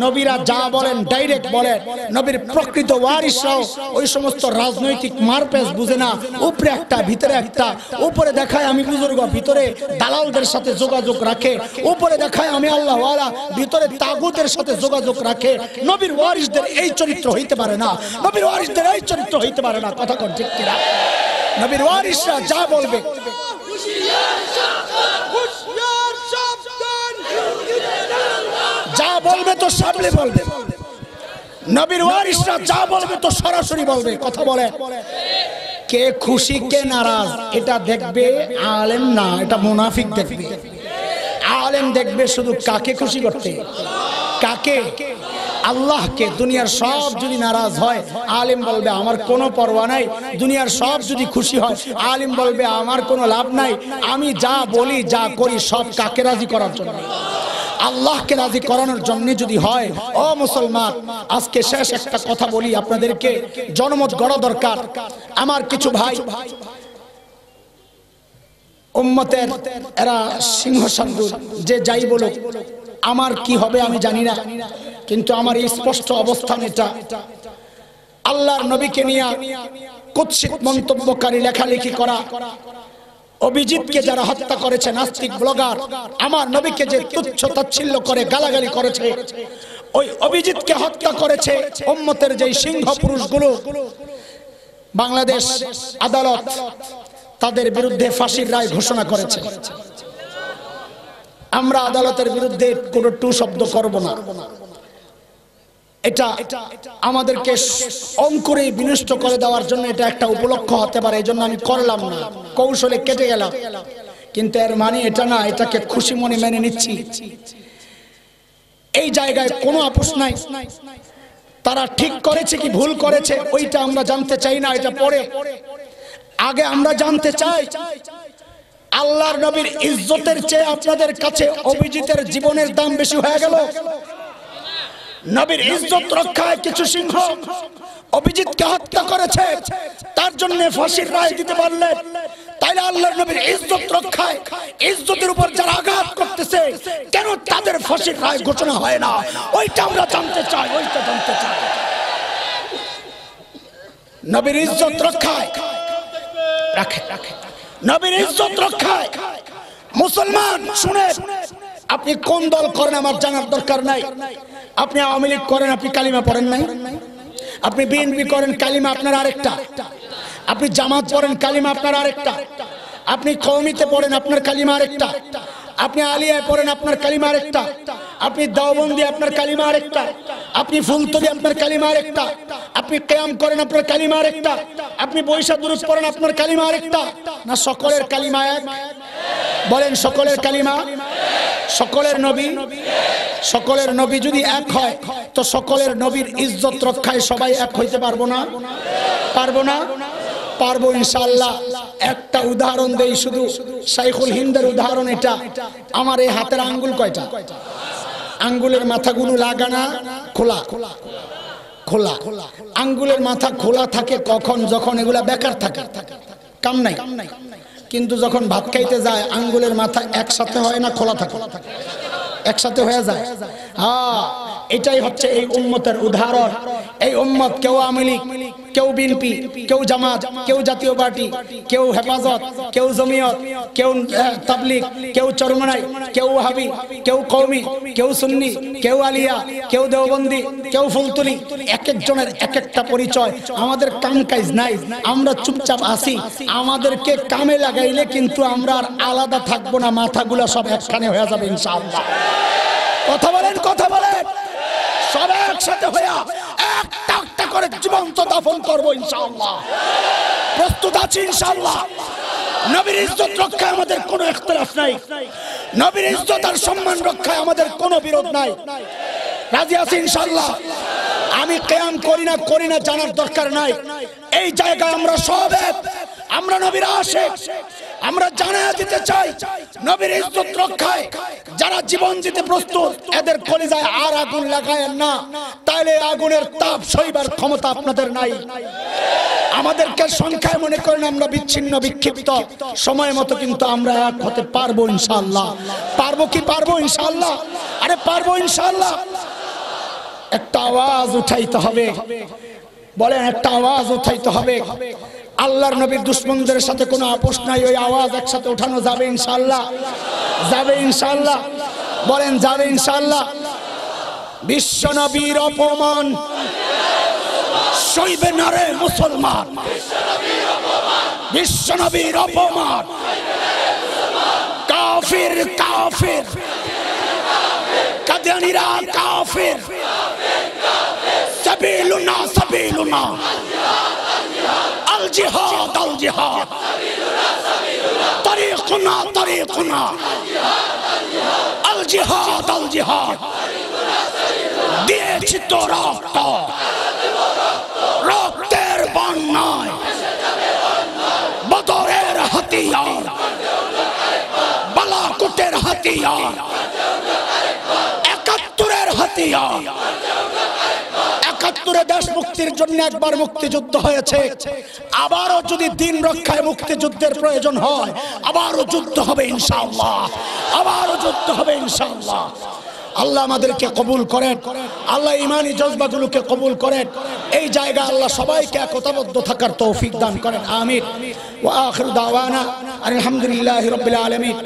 নবীরা যা বলেন ডাইরেক্ট বলেন। নবীর প্রকৃত ওয়ারিসরাও ওই সমস্ত রাজনৈতিক মারপেচ বুঝে না। উপরে একটা ভিতরে একটা, উপরে দেখায় আমি বুজুর্গ, ভিতরে দালালদের সাথে যোগাযোগ রাখে। উপরে দেখায় আমি আল্লাহ ওয়ালা, ভিতরে তাগুতের সাথে যোগাযোগ রাখে। নবীর ওয়ারিসদের এই চরিত্র হইতে পারে না, নবীর ওয়ারিসদের এই চরিত্র হইতে পারে না। কথা কোন ঠিক কিনা? নবীর ওয়ারিসরা যা বলবে, যা বলবে তো সামনে বলবে। নবীর ওয়ারিসরা যা বলবে তো সরাসরি বলবে। কথা বলে কে খুশি কে নারাজ এটা দেখবে আলেম না, এটা মুনাফিক দেখবে। আলেম দেখবে শুধু কাকে খুশি করতে, কাকে? আল্লাহকে। দুনিয়ার সব যদি নারাজ হয়, আলেম বলবে আমার কোনো পরোয়া নাই। দুনিয়ার সব যদি খুশি হয়, আলেম বলবে আমার কোনো লাভ নাই। আমি যা বলি যা করি সব কাকে রাজি করার জন্য? আল্লাহকে রাজি করানোর জন্য যদি হয়। ও মুসলমান, আজকে শেষ একটা কথা বলি আপনাদেরকে, জনমত গড়া দরকার। আমার কিছু ভাই উম্মতের, এরা সিংহ শার্দুল, যে যাই বলুক আমার কি হবে আমি জানি না, কিন্তু আমার এই স্পষ্ট অবস্থান এটা। আল্লাহর নবীকে নিয়ে কুৎসিত মন্তব্যকারী লেখালেখি করা, অভিজিৎকে যারা হত্যা করেছে, নাস্তিক ব্লগার, আমার নবীকে যে তুচ্ছ তাচ্ছিল্য করে গালাগালি করেছে, ওই অভিজিৎকে হত্যা করেছে উম্মতের যেই সিংহ পুরুষগুলো, বাংলাদেশ আদালত তাদের বিরুদ্ধে ফাঁসির রায় ঘোষণা করেছে। আমরা আদালতের বিরুদ্ধে কোনো টু শব্দ করব না। এটা আমাদেরকে অঙ্কুরে বিনষ্ট করে দেওয়ার জন্য এটা একটা উপলক্ষ হতে পারে, এই জন্য আমি করলাম না, কৌশলে কেটে গেলাম। কিন্তু এর মানে এটা না, এটাকে খুশি মনে মেনে নিচ্ছি। এই জায়গায় কোনো আপোষ নাই। তারা ঠিক করেছে কি ভুল করেছে ওইটা আমরা জানতে চাই না, এটা পরে। আগে আমরা জানতে চাই আল্লাহর নবীর ইজ্জতের চেয়ে আপনাদের কাছে অভিজিতের জীবনের দাম বেশি হয়ে গেল। নবীর ইজ্জত রক্ষায় কিছু সিংহ অভিজিৎকে হত্যা করেছে, তার জন্য ফাঁসির রায় দিতে পারলেন। তাইলে আল্লাহর নবীর ইজ্জত রক্ষায় ইজ্জতের উপর যারা আঘাত করতেছে কেন তাদের ফাঁসির রায় ঘোষণা হয় না, ওইটা আমরা জানতে চাই, ওইটা জানতে চাই। নবীর ইজ্জত রক্ষায় নবীর ইজ্জত রক্ষায় মুসলমান শুনেন, আপনি কোন দল করেন আমার জানার দরকার নাই। আপনি আওয়ামী লীগ করেন, আপনি কালিমা পড়েন নাই। আপনি বিএনপি করেন, কালিমা আপনার আরেকটা। আপনি জামাত পড়েন, কালিমা আপনার আরেকটা। আপনি কওমিতে পড়েন, আপনার কালিমা আরেকটা। আপনি আলিয়ায় পড়েন, আপনার কালিমা আরেকটা। আপনি দেওবন্দি, আপনার কালিমা আরেকটা। আপনি ফুলতলি, আপনার কালিমা আরেকটা। আপনি কিয়াম করেন, আপনার কালিমা আরেকটা। আপনি বৈশা দুরূদ পড়েন, আপনার কালিমা আরেকটা। না সকলের কালিমা এক? বলেন সকলের কালিমা, সকলের নবী। সকলের নবী যদি এক হয় তো সকলের নবীর ইজ্জত রক্ষায় সবাই এক হইতে পারবো না? পারবো না? পারবো ইনশাআল্লাহ। একটা উদাহরণ দেই শুধু, শাইখুল হিন্দের উদাহরণ এটা। আমার এই হাতের আঙ্গুল কয়টা? আঙ্গুলের মাথাগুলো লাগানা খোলা খোলা। আঙ্গুলের মাথা খোলা থাকে কখন? যখন এগুলা বেকার থাকে, কাম নাই। কিন্তু যখন ভাত খাইতে যায় আঙ্গুলের মাথা একসাথে হয় না, খোলা থাকে, একসাথে হয়ে যায়। হ্যাঁ, এটাই হচ্ছে এই উম্মতের উদাহরণ। এই উম্মত কেউ আওয়ামী লীগ, কেউ বিএনপি, কেউ জামাত, কেউ জাতীয় পার্টি, কেউ হেফাজত, কেউ জমিয়ত, কেউ তাবলিগ, কেউ চরমনাই, কেউ ওয়াহাবি, কেউ কওমি, কেউ সুন্নি, কেউ আলিয়া, কেউ দেওবন্দি, কেউ ফুলতুলি। এক একজনের এক একটা পরিচয়। আমাদের কাম কাজ নাই, আমরা চুপচাপ আছি। আমাদেরকে কামে লাগাইলে কিন্তু আমরা আর আলাদা থাকবো না, মাথাগুলা সব একখানে হয়ে যাবে ইনশাআল্লাহ। কথা বলেন, কথা বলেন। সব একসাথে হইয়া একটা একটা করে জীবন্ত দাফন করবো ইনশাআল্লাহ। প্রস্তুত আছি ইনশাআল্লাহ। নবীর ইজ্জত রক্ষায় আমাদের কোনো ইখতিলাফ নাই। নবীর ইজ্জত আর সম্মান রক্ষায় আমাদের কোনো বিরোধ নাই। রাজি আছি ইনশাআল্লাহ। আমি কিয়াম করি না জানার দরকার নাই। এই জায়গায় আমরা সব এক। আমরা নবীর আশিক। আমরা জানায়া দিতে চাই নবীর ইজ্জত রক্ষায় যারা জীবন দিতে প্রস্তুত এদের কলিজায় আর আগুন লাগায়েন না, তাইলে আগুনের তাপ সইবার ক্ষমতা আপনাদের নাই। আমাদেরকে সংখ্যায় মনে করেন আমরা বিচ্ছিন্ন বিক্ষিপ্ত, সময় মতো কিন্তু আমরা এক হতে পারবো ইনশাআল্লাহ। পারবো কি পারবো ইনশাআল্লাহ? আরে পারবো ইনশাআল্লাহ। একটা আওয়াজ উঠাইতে হবে, বলেন একটা আওয়াজ উঠাইতে হবে। আল্লাহর নবীর দুশমনদের সাথে কোনো আপোষ নাই, ওই আওয়াজ একসাথে উঠানো যাবে ইনশাআল্লাহ। যাবে ইনশাআল্লাহ। বলেন যাবে ইনশাআল্লাহ। বিশ্ব নবীর অপমান সইবে না রে মুসলমান। বিশ্ব নবীর অপমান। কাফির কাফির, কাদিয়ানীরা কাফির। সাবিলুনা সাবিলুনা, আল জিহাদ আল জিহাদ, তরিকুনা তরিকুনা, আল জিহাদ আল জিহাদ। দিয়েছি তো রক্ত, রক্তের বন্যায় বদরের হাতিয়ার, বালাকোটের হাতিয়ার, ৭১-এর হাতিয়ার। ৭১-এ দেশ মুক্তির জন্য একবার মুক্তিযুদ্ধ হয়েছে, আবারও যদি দিন রক্ষায় মুক্তিযুদ্ধের প্রয়োজন হয় আবারও যুদ্ধ হবে ইনশাআল্লাহ। আবারও যুদ্ধ হবে ইনশাআল্লাহ। আল্লাহ আমাদেরকে কবুল করেন, আল্লাহ ইমানি জজবাগুলোকে কবুল করেন। এই জায়গা আল্লাহ সবাইকে একতাবদ্ধ থাকার তৌফিক দান করেন। আমিন। ওয়া আখিরু দাওয়ানা আলহামদুলিল্লাহি রাব্বিল আলামিন।